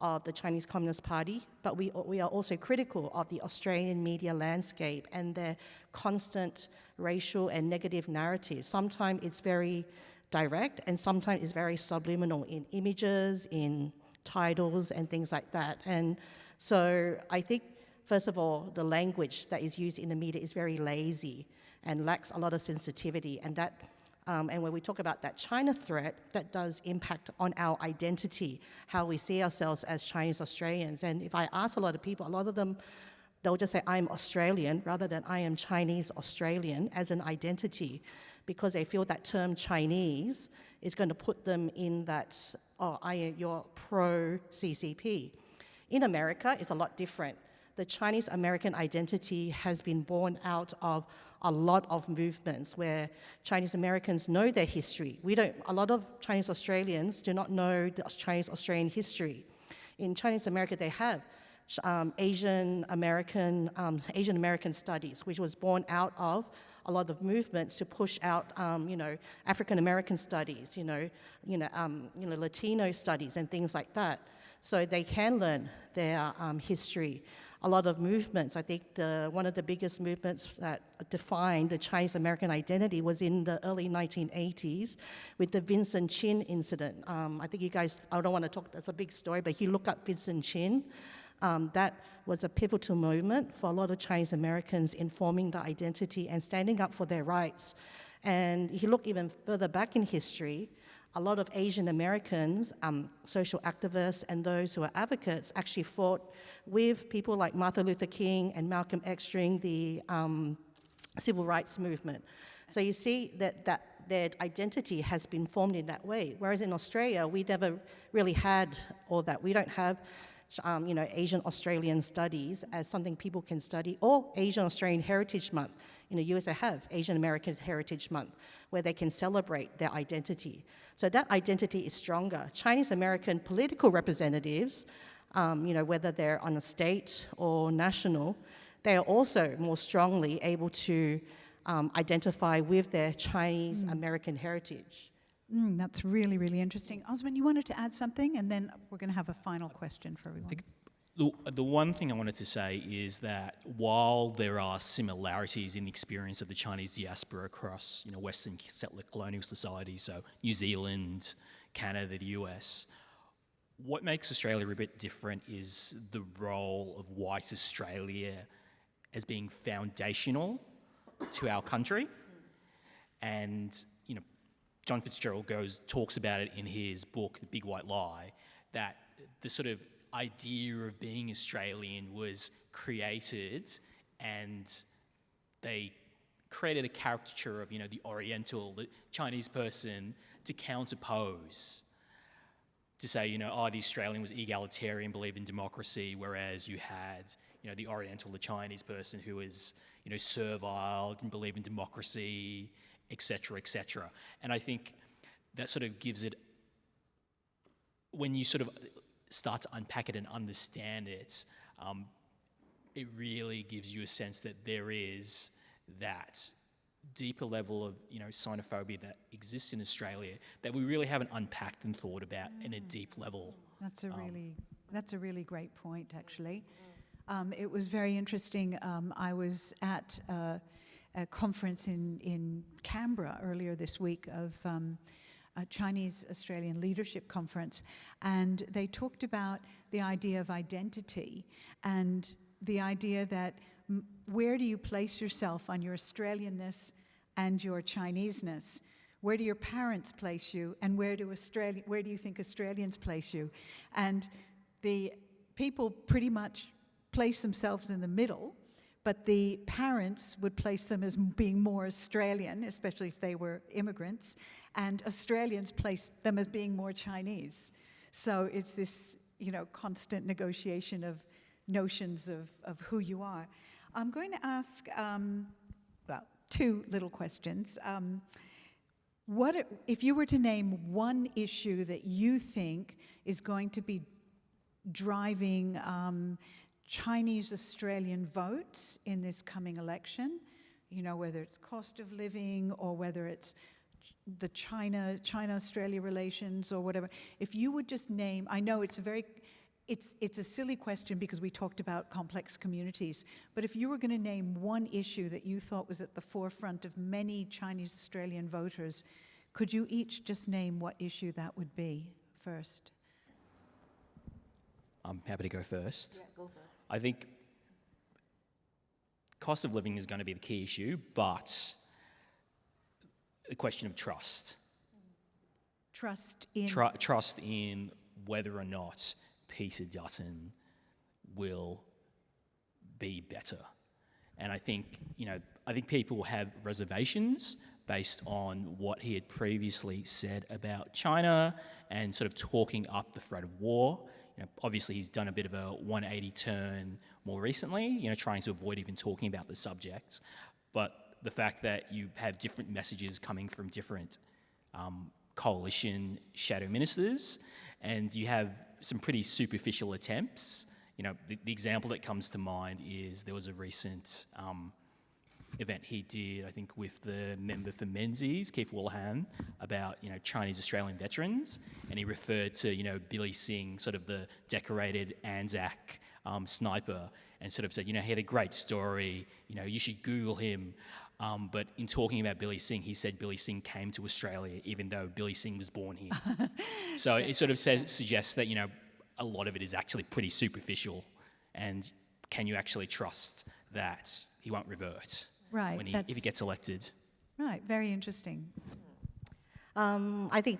of the Chinese Communist Party, but we are also critical of the Australian media landscape and their constant racial and negative narratives. Sometimes it's very direct and sometimes it's very subliminal in images, in titles and things like that. And so I think, first of all, the language that is used in the media is very lazy and lacks a lot of sensitivity. And that, and when we talk about that China threat, that does impact on our identity, how we see ourselves as Chinese Australians. And if I ask a lot of people, a lot of them, they'll just say, I'm Australian, rather than I am Chinese Australian as an identity, because they feel that term Chinese is going to put them in that, you're pro-CCP. In America, it's a lot different. The Chinese American identity has been born out of a lot of movements where Chinese Americans know their history. A lot of Chinese Australians do not know the Chinese Australian history. In Chinese America, they have Asian American studies, which was born out of a lot of movements to push out, African American studies, Latino studies and things like that. So they can learn their history. A lot of movements, I think one of the biggest movements that defined the Chinese American identity was in the early 1980s with the Vincent Chin incident. I think you guys, I don't want to talk, that's a big story, but if you look up Vincent Chin, that was a pivotal moment for a lot of Chinese Americans in forming their identity and standing up for their rights. And if you look even further back in history, a lot of Asian Americans, social activists and those who are advocates actually fought with people like Martin Luther King and Malcolm X during the civil rights movement. So you see that their identity has been formed in that way. Whereas in Australia, we never really had all that. We don't have Asian Australian studies as something people can study, or Asian Australian Heritage Month. In the US, they have Asian American Heritage Month, where they can celebrate their identity. So that identity is stronger. Chinese American political representatives, whether they're on a state or national, they are also more strongly able to identify with their Chinese American heritage. That's really, really interesting. Osman, you wanted to add something, and then we're going to have a final question for everyone. The one thing I wanted to say is that while there are similarities in the experience of the Chinese diaspora across Western settler colonial societies, so New Zealand, Canada, the US, what makes Australia a bit different is the role of white Australia as being foundational to our country. And John Fitzgerald talks about it in his book, The Big White Lie, that the sort of idea of being Australian was created, and they created a caricature of, the Oriental, the Chinese person to counterpose, to say, the Australian was egalitarian, believed in democracy, whereas you had, the Oriental, the Chinese person who was, servile, didn't believe in democracy, etc., etc. And I think that sort of gives it, when you sort of start to unpack it and understand it, it really gives you a sense that there is that deeper level of, xenophobia that exists in Australia that we really haven't unpacked and thought about in a deep level. That's a really great point, actually. It was very interesting. I was at a conference in Canberra earlier this week of a Chinese-Australian leadership conference, and they talked about the idea of identity and the idea that where do you place yourself on your Australianness and your Chineseness? Where do your parents place you, and where do you think Australians place you? And the people pretty much place themselves in the middle, but the parents would place them as being more Australian, especially if they were immigrants, and Australians place them as being more Chinese. So it's this, constant negotiation of notions of who you are. I'm going to ask, two little questions. If you were to name one issue that you think is going to be driving Chinese-Australian votes in this coming election, whether it's cost of living or whether it's the China-Australia relations or whatever, if you would just name, I know it's a silly question because we talked about complex communities, but if you were going to name one issue that you thought was at the forefront of many Chinese-Australian voters, could you each just name what issue that would be first? I'm happy to go first. Yeah, go first. I think cost of living is going to be the key issue, but the question of trust. Trust in... Trust in whether or not Peter Dutton will be better. And I think, I think people have reservations based on what he had previously said about China and sort of talking up the threat of war. Obviously he's done a bit of a 180 turn more recently, trying to avoid even talking about the subject. But the fact that you have different messages coming from different coalition shadow ministers, and you have some pretty superficial attempts. The example that comes to mind is there was a recent event he did, I think, with the member for Menzies, Keith Wallahan, about, Chinese Australian veterans, and he referred to, Billy Singh, sort of the decorated Anzac sniper, and sort of said, he had a great story, you should Google him. But in talking about Billy Singh, he said Billy Singh came to Australia even though Billy Singh was born here. So it sort of suggests that, a lot of it is actually pretty superficial, and can you actually trust that he won't revert Right, if he gets elected? Right, very interesting. I think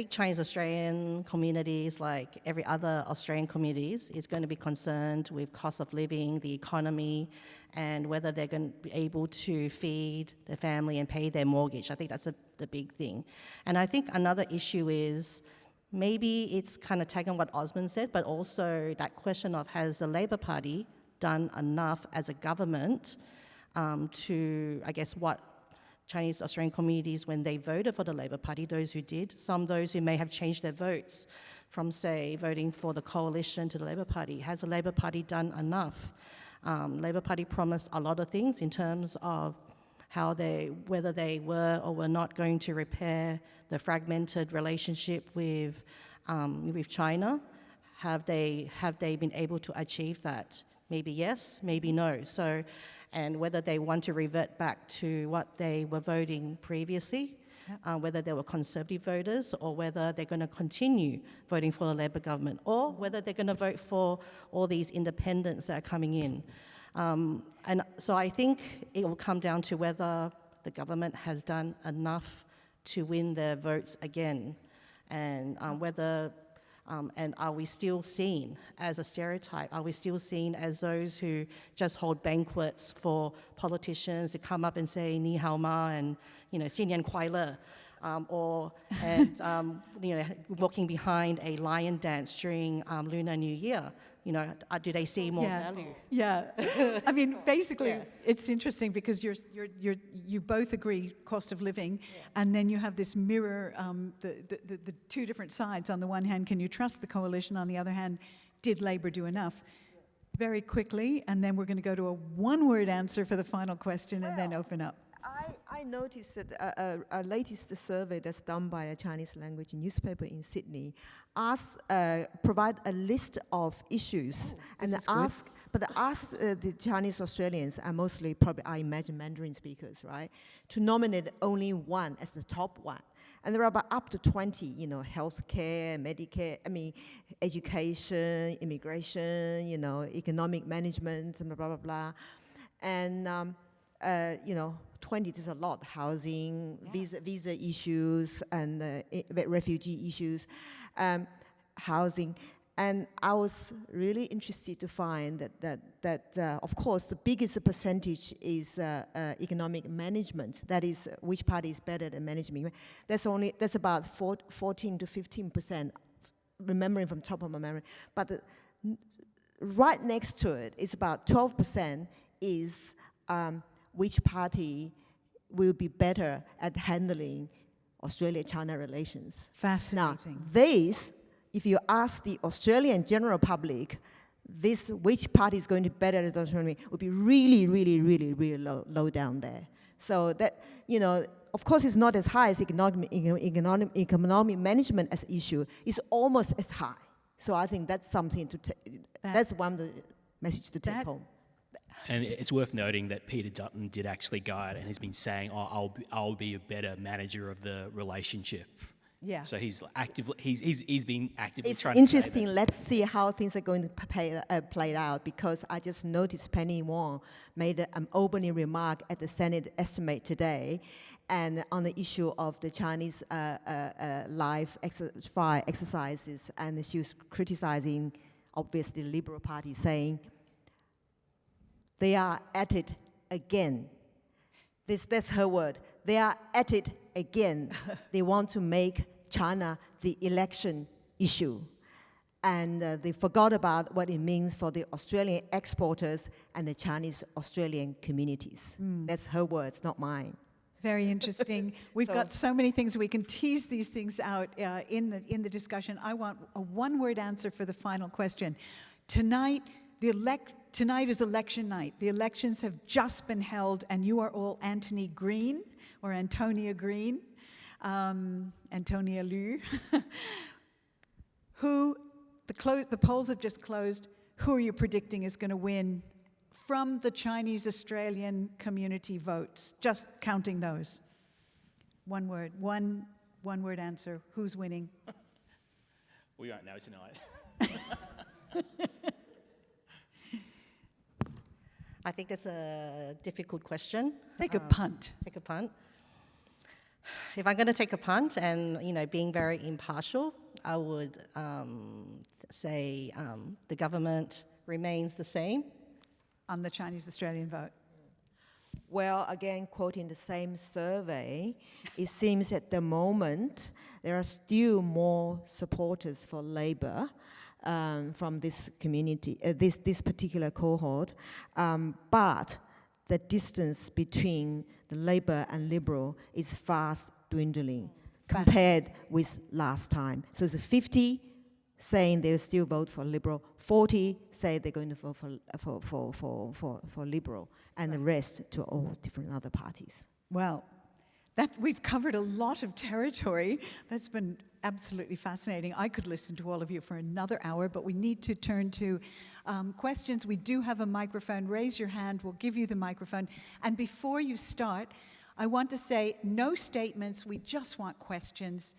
Chinese Australian communities, like every other Australian communities, is going to be concerned with cost of living, the economy, and whether they're going to be able to feed their family and pay their mortgage. I think that's the big thing. And I think another issue is maybe it's kind of taken what Osman said, but also that question of, has the Labor Party done enough as a government to, I guess, what Chinese Australian communities, when they voted for the Labor Party, those who did, those who may have changed their votes from, say, voting for the coalition to the Labor Party. Has the Labor Party done enough? Labor Party promised a lot of things in terms of whether they were or were not going to repair the fragmented relationship with China. Have they been able to achieve that? Maybe yes, maybe no. So, and whether they want to revert back to what they were voting previously, whether they were Conservative voters, or whether they're going to continue voting for the Labor government, or whether they're going to vote for all these independents that are coming in. And so I think it will come down to whether the government has done enough to win their votes again, and whether And are we still seen as a stereotype? Are we still seen as those who just hold banquets for politicians to come up and say ni hao ma and, xin nian kuai le? Walking behind a lion dance during Lunar New Year? Do they see more value? Yeah, I mean, basically, it's interesting because you both agree cost of living, and then you have this mirror, the two different sides. On the one hand, can you trust the coalition? On the other hand, did Labor do enough? Very quickly, and then we're going to go to a one-word answer for the final question, and then open up. I noticed that a latest survey that's done by a Chinese language newspaper in Sydney provide a list of issues and asked the Chinese Australians, and mostly probably I imagine Mandarin speakers, right, to nominate only one as the top one. And there are about up to 20, healthcare, Medicare, education, immigration, economic management, and blah, blah, blah. And, 20 is a lot, housing, visa issues, and refugee issues, housing. And I was really interested to find that of course, the biggest percentage is economic management. That is, which party is better at management. That's about 14 to 15%, remembering from top of my memory. But right next to it is about 12% is which party will be better at handling Australia-China relations. Fascinating. Now, if you ask the Australian general public, which party is going to be better at Australia, would be really, really, really, really low down there. So that, of course, it's not as high as economic management as issue. It's almost as high. So I think that's something to that's one of the message to take home. And it's worth noting that Peter Dutton did actually go out and has been saying, I'll be a better manager of the relationship. Yeah. So he's been actively it's trying to say interesting. that. Let's see how things are going to play out, because I just noticed Penny Wong made an opening remark at the Senate estimate today, and on the issue of the Chinese live fire exercises, and she was criticizing, obviously, the Liberal Party, saying they are at it again. That's her word. They are at it again. They want to make China the election issue. And they forgot about what it means for the Australian exporters and the Chinese Australian communities. That's her words, not mine. Very interesting. We've got so many things. We can tease these things out in the discussion. I want a one-word answer for the final question. Tonight is election night. The elections have just been held, and you are all Anthony Green, or Antonia Green, Antonia Liu. The polls have just closed. Who are you predicting is going to win from the Chinese Australian community votes? Just counting those. One word answer. Who's winning? We won't know tonight. I think that's a difficult question. Take a punt. Take a punt. If I'm going to take a punt and, being very impartial, I would say the government remains the same. On the Chinese Australian vote. Well, again, quoting the same survey, it seems at the moment there are still more supporters for Labor from this community, this particular cohort, but the distance between the Labor and Liberal is fast dwindling compared with last time. So it's 50 saying they'll still vote for Liberal, 40 say they're going to vote for Liberal, and the rest to all different other parties. Well, we've covered a lot of territory. That's been absolutely fascinating. I could listen to all of you for another hour, but we need to turn to questions. We do have a microphone. Raise your hand. We'll give you the microphone. And before you start, I want to say no statements. We just want questions.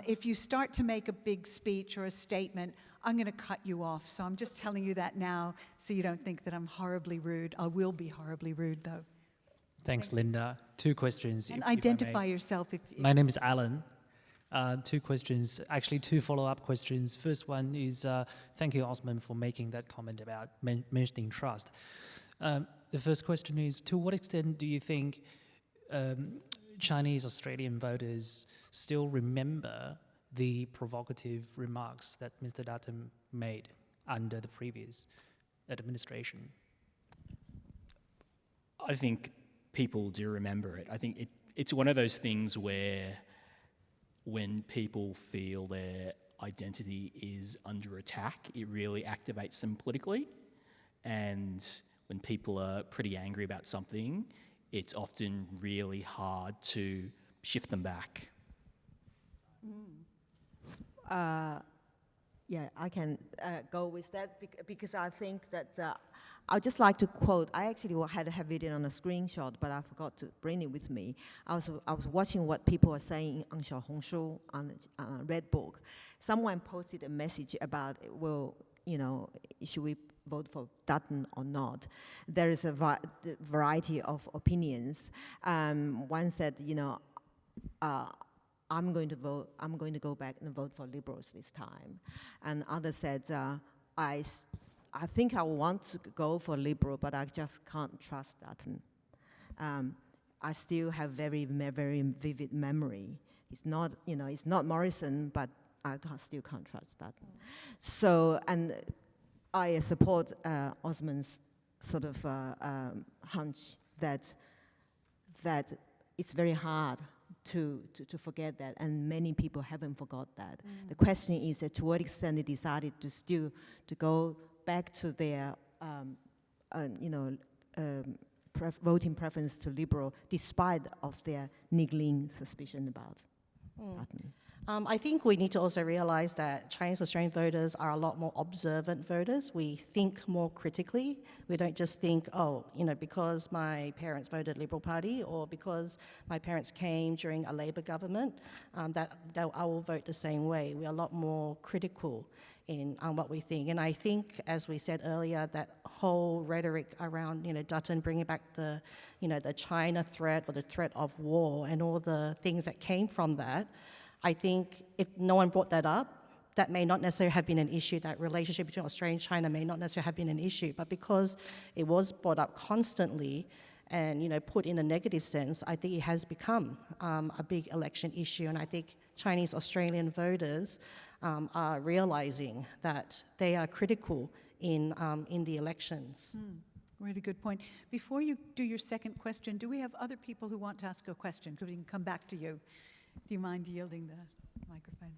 If you start to make a big speech or a statement, I'm going to cut you off. So I'm just telling you that now so you don't think that I'm horribly rude. I will be horribly rude, though. Thanks, Linda. 2 questions. And identify yourself. My name is Alan. Two questions, actually two follow-up questions. First one is, thank you, Osman, for making that comment about mentioning trust. The first question is, to what extent do you think Chinese Australian voters still remember the provocative remarks that Mr. Dutton made under the previous administration? I think people do remember it. I think it's one of those things where when people feel their identity is under attack, it really activates them politically. And when people are pretty angry about something, it's often really hard to shift them back. Yeah, I can go with that because I think that I'd just like to quote. I actually had to have it on a screenshot, but I forgot to bring it with me. I was watching what people were saying on Xiaohongshu on Red Book. Someone posted a message about, well, you know, should we vote for Dutton or not? There is a variety of opinions. One said, you know, I'm going to go back and vote for Liberals this time. And others said, I think I want to go for Liberal, but I just can't trust Dutton. I still have very, very vivid memory. It's not, you know, it's not Morrison, but I still can't trust Dutton. So, and I support Osman's sort of hunch that it's very hard to forget that, and many people haven't forgot that. The question is that to what extent they decided to go back to their, voting preference to Liberal, despite of their niggling suspicion about Dutton. I think we need to also realize that Chinese Australian voters are a lot more observant voters. We think more critically. We don't just think, oh, you know, because my parents voted Liberal Party or because my parents came during a Labor government, that I will vote the same way. We're a lot more critical in what we think. And I think, as we said earlier, that whole rhetoric around, you know, Dutton bringing back the, you know, the China threat or the threat of war and all the things that came from that, I think if no one brought that up, that may not necessarily have been an issue. That relationship between Australia and China may not necessarily have been an issue. But because it was brought up constantly and, you know, put in a negative sense, I think it has become a big election issue. And I think Chinese Australian voters are realizing that they are critical in the elections. Really good point. Before you do your second question, do we have other people who want to ask a question? Because we can come back to you. Do you mind yielding the microphone?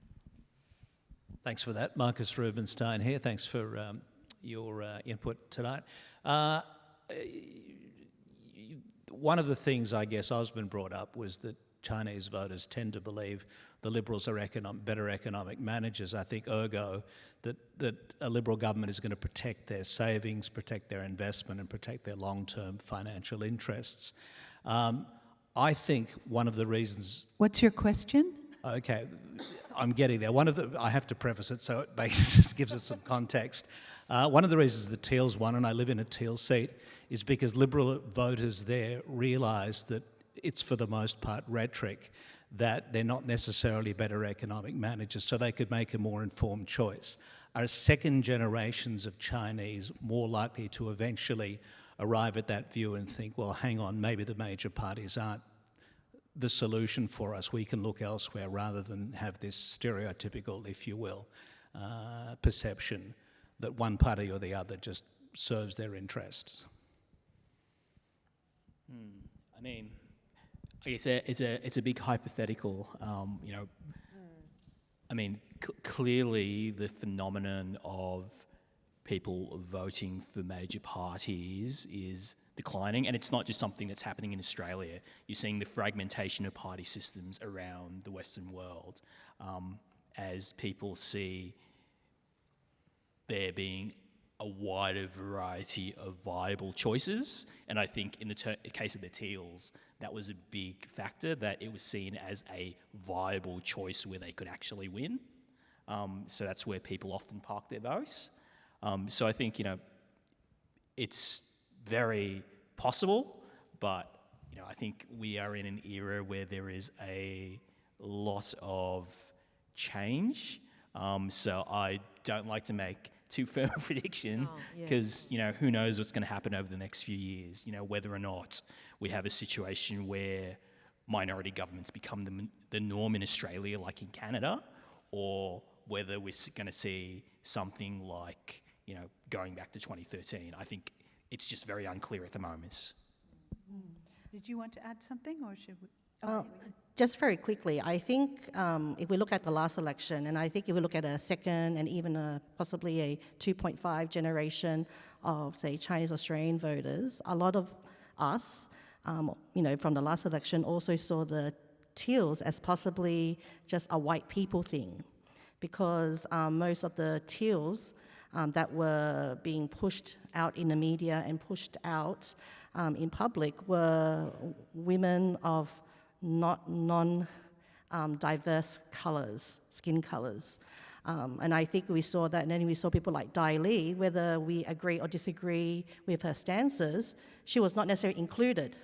Thanks for that. Marcus Rubenstein here. Thanks for your input tonight. One of the things I guess Osman brought up was that Chinese voters tend to believe the Liberals are better economic managers. I think ergo that a Liberal government is going to protect their savings, protect their investment and protect their long-term financial interests. I think one of the reasons... What's your question? Okay, I'm getting there. I have to preface it so it gives it some context. One of the reasons the Teals won, and I live in a Teal seat, is because Liberal voters there realise that it's for the most part rhetoric, that they're not necessarily better economic managers, so they could make a more informed choice. Are second generations of Chinese more likely to eventually arrive at that view and think, well, hang on, maybe the major parties aren't the solution for us. We can look elsewhere rather than have this stereotypical, if you will, perception that one party or the other just serves their interests. I mean, it's a big hypothetical. I mean, clearly the phenomenon of people voting for major parties is declining, and it's not just something that's happening in Australia. You're seeing the fragmentation of party systems around the Western world as people see there being a wider variety of viable choices. And I think in the case of the Teals, that was a big factor, that it was seen as a viable choice where they could actually win. So that's where people often park their votes. So I think, it's very possible, but, I think we are in an era where there is a lot of change. So I don't like to make too firm a prediction because, who knows what's going to happen over the next few years, whether or not we have a situation where minority governments become the norm in Australia like in Canada, or whether we're going to see something like, going back to 2013. I think it's just very unclear at the moment. Did you want to add something, or should we? Just very quickly, I think if we look at the last election, and I think if we look at a second and even possibly a 2.5 generation of, say, Chinese Australian voters, a lot of us, from the last election also saw the Teals as possibly just a white people thing, because most of the Teals that were being pushed out in the media and pushed out in public were women of not non-diverse colours, skin colours. And I think we saw that, and then we saw people like Dai Li, whether we agree or disagree with her stances, she was not necessarily included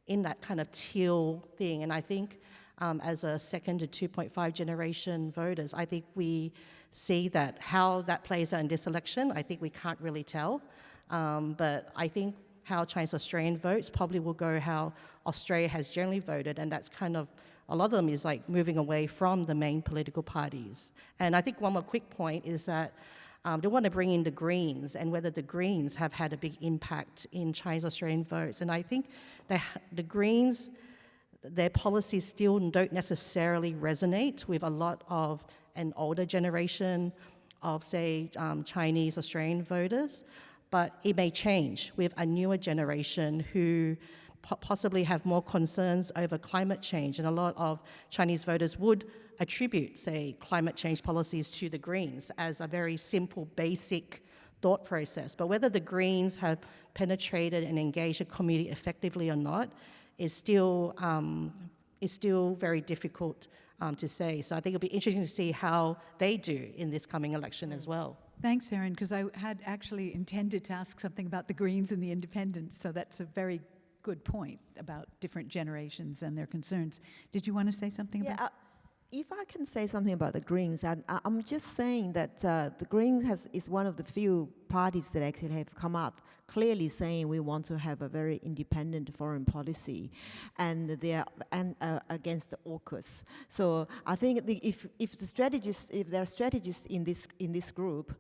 in that kind of teal thing. And I think as a second to 2.5 generation voters, I think we see that how that plays out in this election, I think we can't really tell. But I think how Chinese Australian votes probably will go how Australia has generally voted, and that's kind of, a lot of them is like moving away from the main political parties. And I think one more quick point is that they want to bring in the Greens, and whether the Greens have had a big impact in Chinese Australian votes. And I think the Greens, their policies still don't necessarily resonate with a lot of an older generation of, say, Chinese Australian voters. But it may change with a newer generation who possibly have more concerns over climate change. And a lot of Chinese voters would attribute, say, climate change policies to the Greens as a very simple, basic thought process. But whether the Greens have penetrated and engaged the community effectively or not is still very difficult to say. So I think it'll be interesting to see how they do in this coming election as well. Thanks, Erin, because I had actually intended to ask something about the Greens and the Independents, so that's a very good point about different generations and their concerns. Did you want to say something about that? If I can say something about the Greens, I'm just saying that the Greens is one of the few parties that actually have come out clearly saying we want to have a very independent foreign policy, and they are against the AUKUS. So I think if there are strategists in this group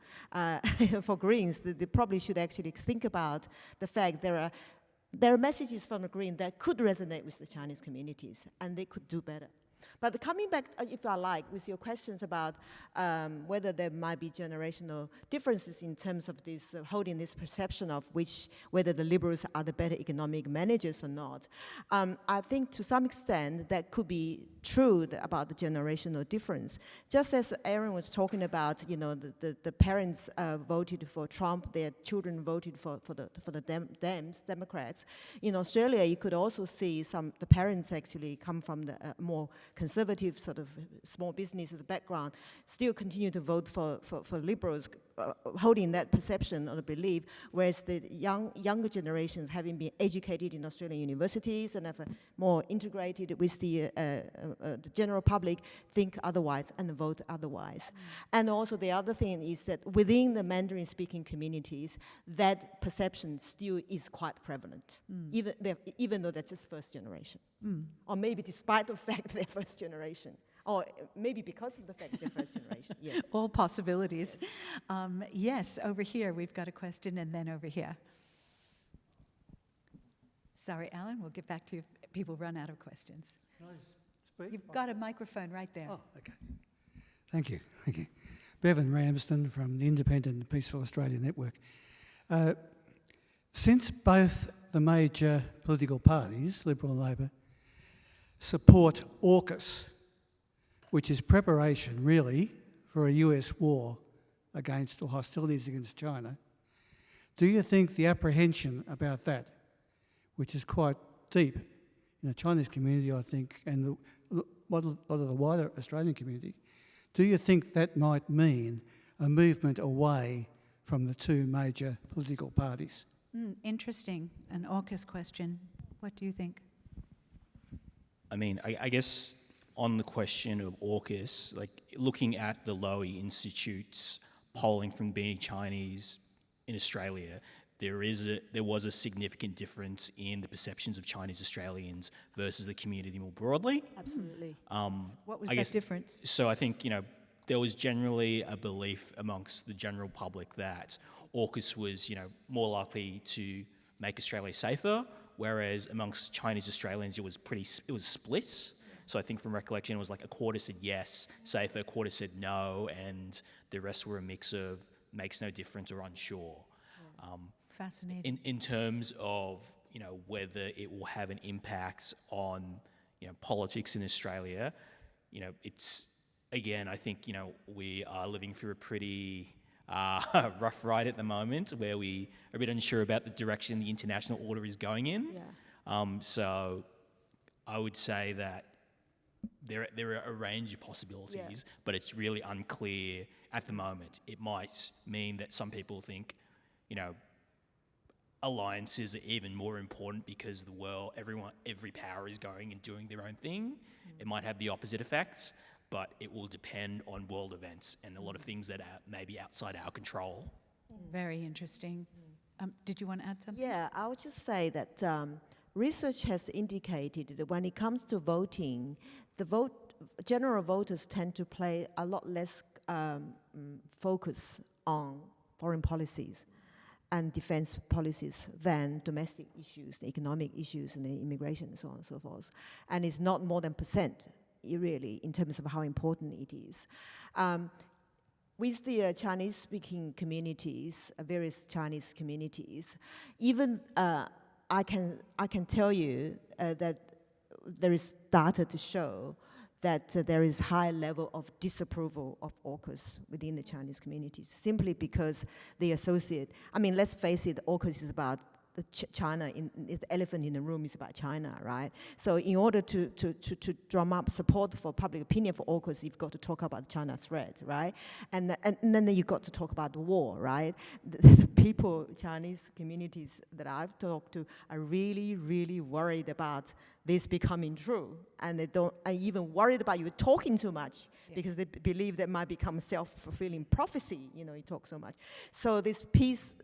for Greens, they probably should actually think about the fact there are messages from the Green that could resonate with the Chinese communities, and they could do better. But coming back, if I like, with your questions about whether there might be generational differences in terms of this holding this perception of whether the Liberals are the better economic managers or not, I think to some extent that could be true about the generational difference. Just as Erin was talking about, the parents voted for Trump, their children voted for the Democrats. In Australia, you could also see the parents actually come from the more conservative sort of small business background, still continue to vote for Liberals, holding that perception or belief, whereas the younger generations, having been educated in Australian universities and have more integrated with the general public, think otherwise and vote otherwise. And also the other thing is that within the Mandarin-speaking communities, that perception still is quite prevalent, even though they're just first generation. Or maybe despite the fact they're first generation. Or maybe because of the fact they're first generation, yes. All possibilities. Yes. Yes, over here we've got a question, and then over here. Sorry, Alan, we'll get back to you if people run out of questions. Can I speak? You've got a microphone right there. Oh, okay. Thank you. Bevan Ramsden from the Independent and Peaceful Australia Network. Since both the major political parties, Liberal and Labor, support AUKUS, which is preparation, really, for a US war against or hostilities against China, do you think the apprehension about that, which is quite deep in the Chinese community, I think, and a lot of the wider Australian community, do you think that might mean a movement away from the two major political parties? Interesting. An AUKUS question. What do you think? I mean, I guess on the question of AUKUS, like looking at the Lowy Institute's polling from being Chinese in Australia, there was a significant difference in the perceptions of Chinese Australians versus the community more broadly. Absolutely. What was I that guess- difference? So I think, there was generally a belief amongst the general public that AUKUS was, more likely to make Australia safer, whereas amongst Chinese Australians it was split. So I think from recollection it was like a quarter said yes, safer, a quarter said no, and the rest were a mix of makes no difference or unsure. Fascinating. In terms of whether it will have an impact on politics in Australia, it's again, I think we are living through a pretty rough ride at the moment where we are a bit unsure about the direction the international order is going in. Yeah. So I would say that there are a range of possibilities, but it's really unclear at the moment. It might mean that some people think, alliances are even more important because every power is going and doing their own thing. It might have the opposite effects, but it will depend on world events and a lot of things that are maybe outside our control. Very interesting. Did you want to add something? Yeah, I would just say that research has indicated that when it comes to voting, general voters tend to play a lot less focus on foreign policies and defense policies than domestic issues, the economic issues, and the immigration, and so on and so forth. And it's not more than percent, really, in terms of how important it is. With the Chinese-speaking communities, various Chinese communities, even I can tell you that there is data to show that there is high level of disapproval of AUKUS within the Chinese communities, simply because they associate, let's face it, AUKUS is about China, the elephant in the room is about China, right? So in order to drum up support for public opinion for AUKUS, you've got to talk about the China threat, right? And then you've got to talk about the war, right? The people, Chinese communities that I've talked to are really, really worried about this becoming true. And they are even worried about you talking too much, because they believe that might become self-fulfilling prophecy, you talk so much. So this piece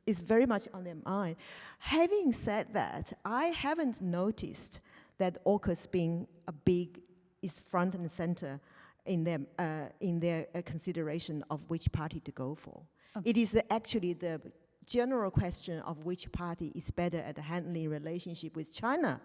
is very much on their mind. Having said that, I haven't noticed that AUKUS being is front and center in their consideration of which party to go for. Okay. It is actually the general question of which party is better at handling relationship with China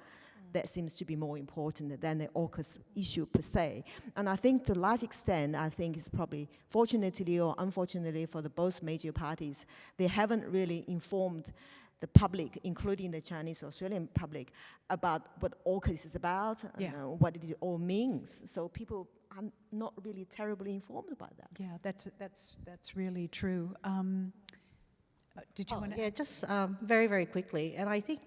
that seems to be more important than the AUKUS issue per se. And I think to a large extent, it's probably fortunately or unfortunately for both major parties, they haven't really informed the public, including the Chinese Australian public, about what AUKUS is about, and what it all means. So people are not really terribly informed about that. Yeah, that's really true. Did you want to? Yeah, just very, very quickly. And I think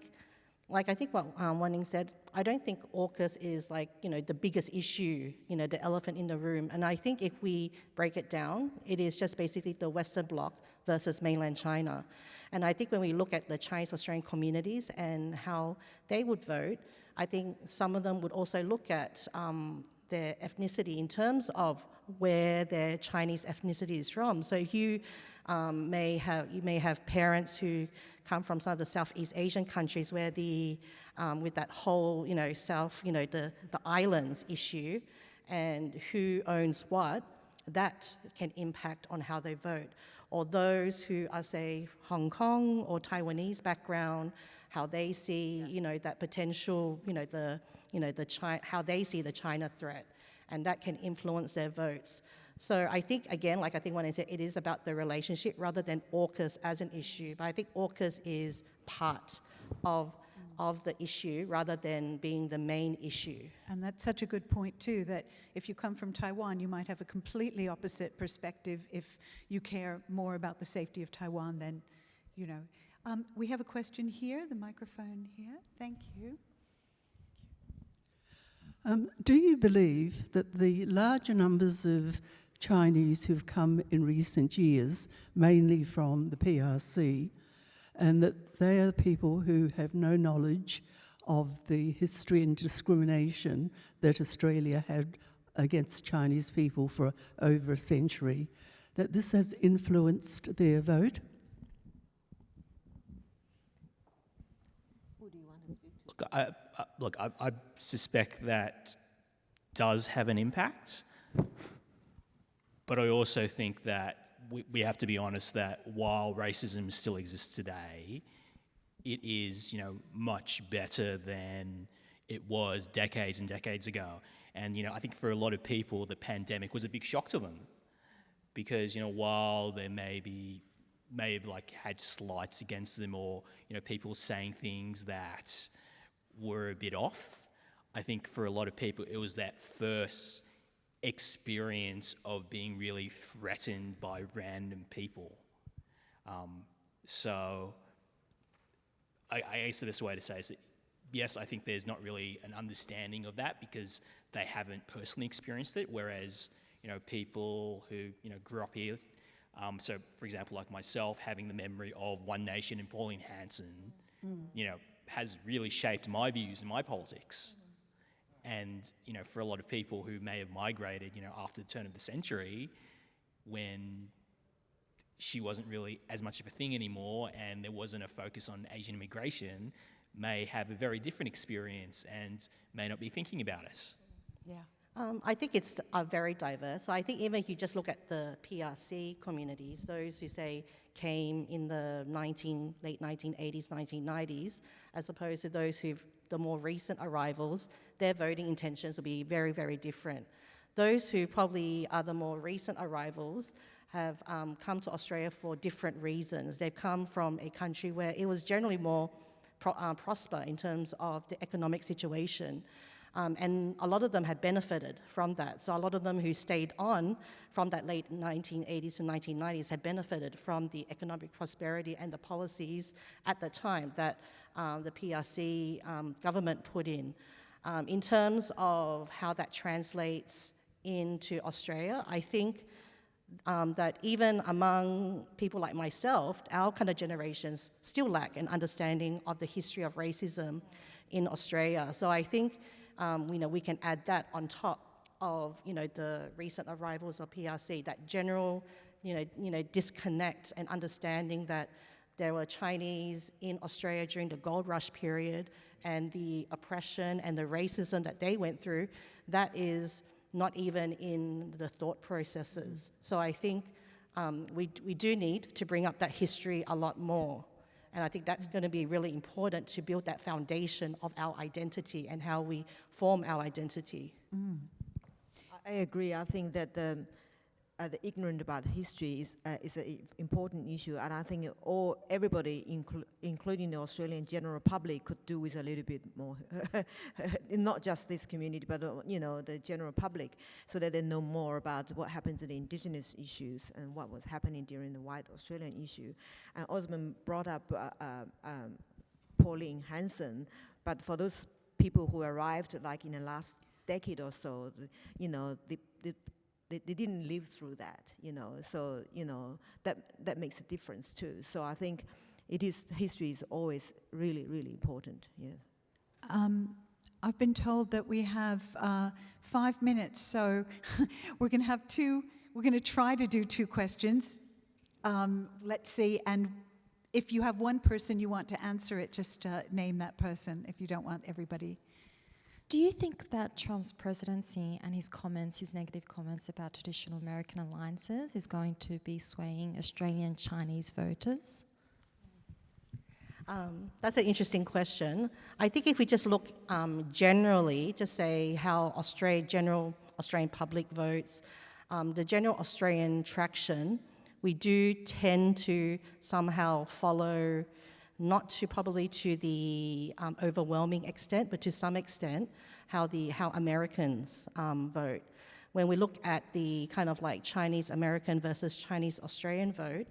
what Wan Ning said, I don't think AUKUS is the biggest issue, the elephant in the room. And I think if we break it down, it is just basically the Western Bloc versus mainland China. And I think when we look at the Chinese Australian communities and how they would vote, I think some of them would also look at their ethnicity in terms of where their Chinese ethnicity is from. So you may have parents who come from some of the Southeast Asian countries where with that whole the islands issue and who owns what, that can impact on how they vote. Or those who are, say, Hong Kong or Taiwanese background, how they see that potential how they see the China threat, and that can influence their votes. So I think, again, I think when I said, it is about the relationship rather than AUKUS as an issue. But I think AUKUS is part of the issue rather than being the main issue. And that's such a good point, too, that if you come from Taiwan, you might have a completely opposite perspective if you care more about the safety of Taiwan than, we have a question here, the microphone here. Thank you. Do you believe that the larger numbers of Chinese who've come in recent years, mainly from the PRC, and that they are people who have no knowledge of the history and discrimination that Australia had against Chinese people for over a century, that this has influenced their vote? Look, I suspect that does have an impact, but I also think that we have to be honest that while racism still exists today, it is, much better than it was decades and decades ago. And, I think for a lot of people, the pandemic was a big shock to them because, while there may have had slights against them or, people saying things that were a bit off, I think for a lot of people, it was that first experience of being really threatened by random people. So I guess the best way to say is that, yes, I think there's not really an understanding of that because they haven't personally experienced it, whereas, people who, grew up here, so for example, like myself, having the memory of One Nation and Pauline Hanson, has really shaped my views and my politics. And, for a lot of people who may have migrated, after the turn of the century, when she wasn't really as much of a thing anymore and there wasn't a focus on Asian immigration, may have a very different experience and may not be thinking about it. Yeah. I think it's very diverse. So I think even if you just look at the PRC communities, those who say came in the late 1980s, 1990s, as opposed to those the more recent arrivals, their voting intentions will be very, very different. Those who probably are the more recent arrivals have come to Australia for different reasons. They've come from a country where it was generally more prosper in terms of the economic situation. And a lot of them had benefited from that. So a lot of them who stayed on from that late 1980s to 1990s had benefited from the economic prosperity and the policies at the time that the PRC government put in. In terms of how that translates into Australia, I think that even among people like myself, our kind of generations still lack an understanding of the history of racism in Australia. So I think we can add that on top of the recent arrivals of PRC, that general disconnect and understanding that there were Chinese in Australia during the gold rush period and the oppression and the racism that they went through, that is not even in the thought processes. So I think we do need to bring up that history a lot more. And I think that's going to be really important to build that foundation of our identity and how we form our identity. I agree. I think that the ignorant about history is an important issue, and I think everybody, including the Australian general public, could do with a little bit more. Not just this community, but the general public, so that they know more about what happened to the Indigenous issues and what was happening during the white Australian issue. And Osman brought up Pauline Hanson, but for those people who arrived like in the last decade or so, they didn't live through that, so that makes a difference too. So I think history is always really, really important. Yeah. I've been told that we have 5 minutes, so we're going to try to do 2 questions. Let's see, and if you have one person you want to answer it, just name that person if you don't want everybody. Do you think that Trump's presidency and his negative comments about traditional American alliances is going to be swaying Australian Chinese voters? That's an interesting question. I think if we just look generally, just say how general Australian public votes, the general Australian traction, we do tend to somehow follow, not to probably to the overwhelming extent, but to some extent, how Americans vote. When we look at the kind of like Chinese American versus Chinese Australian vote,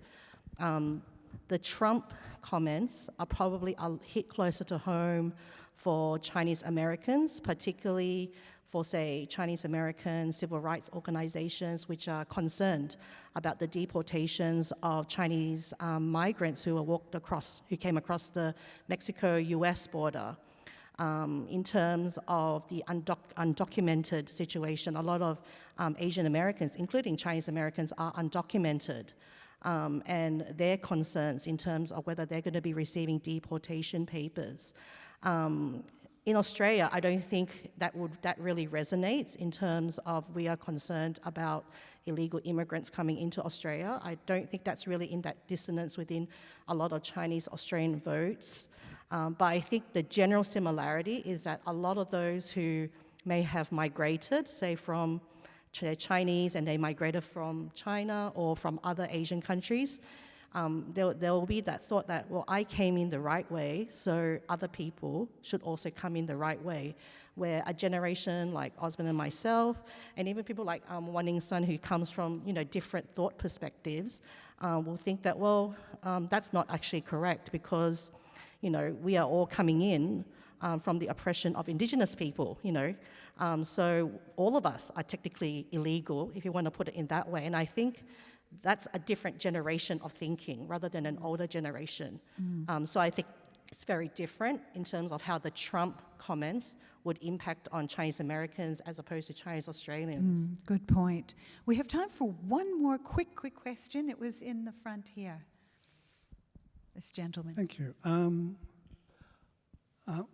the Trump comments are probably a hit closer to home for Chinese Americans, particularly for, say, Chinese American civil rights organizations which are concerned about the deportations of Chinese migrants who came across the Mexico-US border. In terms of the undocumented situation, a lot of Asian Americans, including Chinese Americans, are undocumented. And their concerns in terms of whether they're going to be receiving deportation papers. In Australia, I don't think that really resonates in terms of we are concerned about illegal immigrants coming into Australia. I don't think that's really in that dissonance within a lot of Chinese Australian votes. But I think the general similarity is that a lot of those who may have migrated, say from they're Chinese and they migrated from China or from other Asian countries, there will be that thought that, well, I came in the right way, so other people should also come in the right way. Where a generation like Osmond and myself, and even people like Wan Ning Sun, who comes from different thought perspectives, will think that, well, that's not actually correct because we are all coming in from the oppression of Indigenous people. So all of us are technically illegal, if you want to put it in that way. And I think that's a different generation of thinking rather than an older generation. So I think it's very different in terms of how the Trump comments would impact on Chinese Americans as opposed to Chinese Australians. Good point. We have time for one more quick question. It was in the front here. This gentleman. Thank you.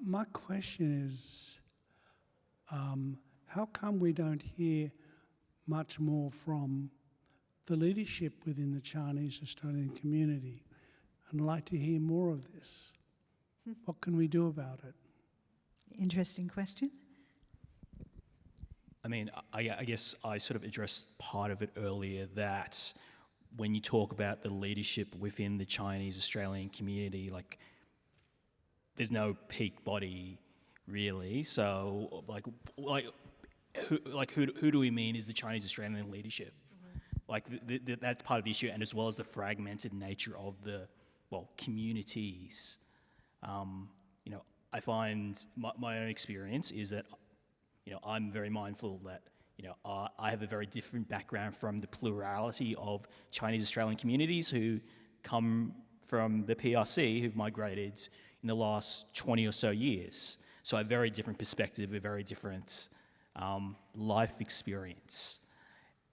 My question is, how come we don't hear much more from the leadership within the Chinese Australian community? I'd like to hear more of this. What can we do about it? Interesting question. I mean, I guess I sort of addressed part of it earlier, that when you talk about the leadership within the Chinese Australian community, like, there's no peak body really. So who do we mean is the Chinese Australian leadership? Like that's part of the issue, and as well as the fragmented nature of the communities. I find my own experience is that I'm very mindful that I have a very different background from the plurality of Chinese Australian communities who come from the PRC, who've migrated in the last 20 or so years. So a very different perspective, a very different life experience.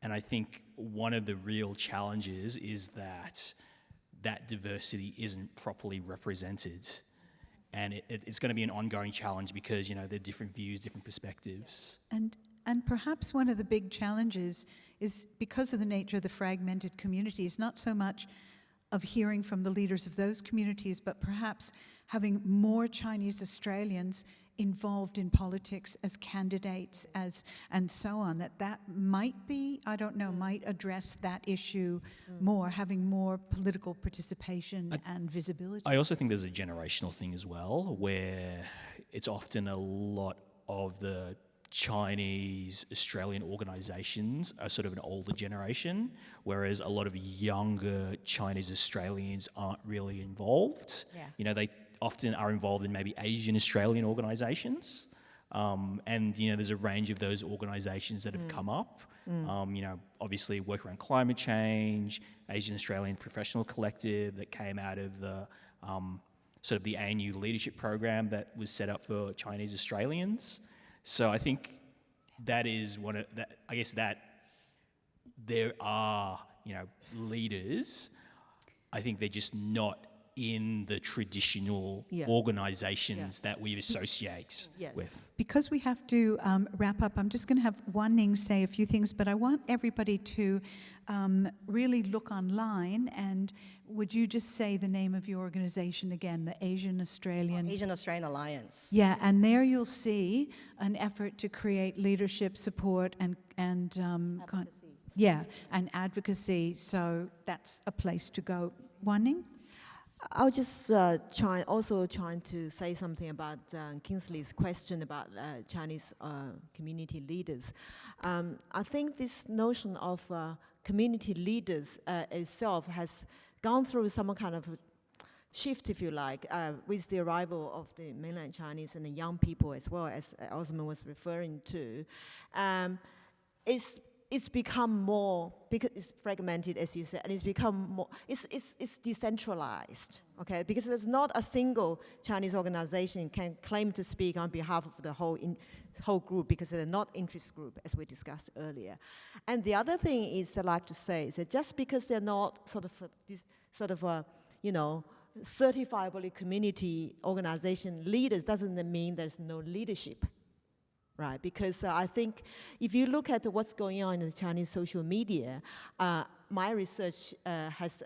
And I think one of the real challenges is that diversity isn't properly represented. And it's going to be an ongoing challenge because, there are different views, different perspectives. And perhaps one of the big challenges is because of the nature of the fragmented communities, not so much of hearing from the leaders of those communities, but perhaps having more Chinese Australians involved in politics as candidates and so on, that might be, I don't know, might address that issue more, having more political participation and visibility. I also think there's a generational thing as well, where it's often a lot of the Chinese Australian organisations are sort of an older generation, whereas a lot of younger Chinese Australians aren't really involved. Yeah. They often are involved in maybe Asian Australian organisations, and there's a range of those organisations that have come up. Obviously work around climate change, Asian Australian Professional Collective that came out of the sort of the ANU leadership program that was set up for Chinese Australians. So I think that is one of that. I guess that there are leaders. I think they're just not in the traditional organisations that we associate with. Because we have to wrap up, I'm just going to have Wan Ning say a few things, but I want everybody to really look online. And would you just say the name of your organisation again, the Asian Australian Alliance. Yeah, and there you'll see an effort to create leadership support and Advocacy. And advocacy. So that's a place to go. Wan Ning? I'll just trying to say something about Kingsley's question about Chinese community leaders. I think this notion of community leaders itself has gone through some kind of shift, if you like, with the arrival of the mainland Chinese and the young people as well, as Osman was referring to. It's it's become more, because it's fragmented, as you said, and it's become more, it's decentralized, okay? Because there's not a single Chinese organization can claim to speak on behalf of the whole group, because they're not interest group, as we discussed earlier. And the other thing is, I like to say, is that just because they're not certifiably community organization leaders doesn't mean there's no leadership. Right, because I think if you look at what's going on in the Chinese social media, my research has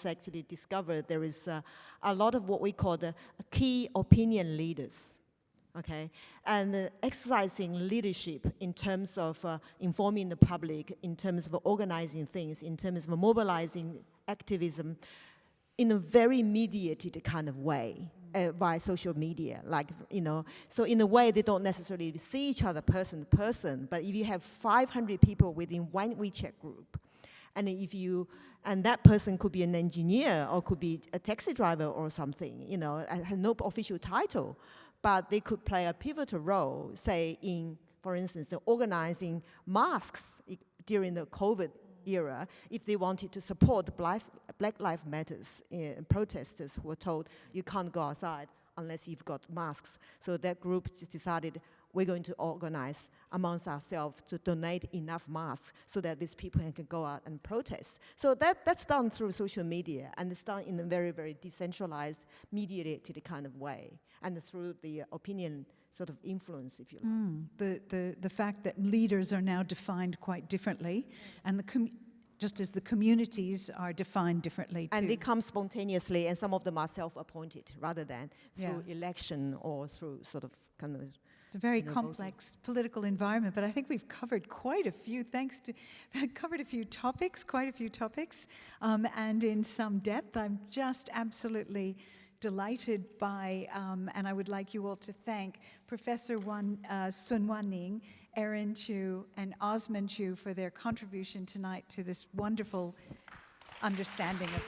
actually discovered there is a lot of what we call the key opinion leaders, okay? And exercising leadership in terms of informing the public, in terms of organizing things, in terms of mobilizing activism in a very mediated kind of way. By social media, so in a way they don't necessarily see each other person to person, but if you have 500 people within one WeChat group, and that person could be an engineer or could be a taxi driver or something, has no official title, but they could play a pivotal role, say in, for instance, organizing masks during the COVID era, if they wanted to support Black Lives Matters protesters who were told you can't go outside unless you've got masks. So that group just decided we're going to organize amongst ourselves to donate enough masks so that these people can go out and protest. So that's done through social media, and it's done in a very, very decentralized, mediated kind of way, and through the opinion sort of influence, if you like. The fact that leaders are now defined quite differently, and just as the communities are defined differently too. And they come spontaneously, and some of them are self-appointed rather than through election or through sort of kind of. It's a very complex political environment, but I think we've covered quite a few, covered a few topics, and in some depth. I'm just absolutely delighted by, and I would like you all to thank Professor Sun Wanning, Erin Chu, and Osman Chu for their contribution tonight to this wonderful understanding of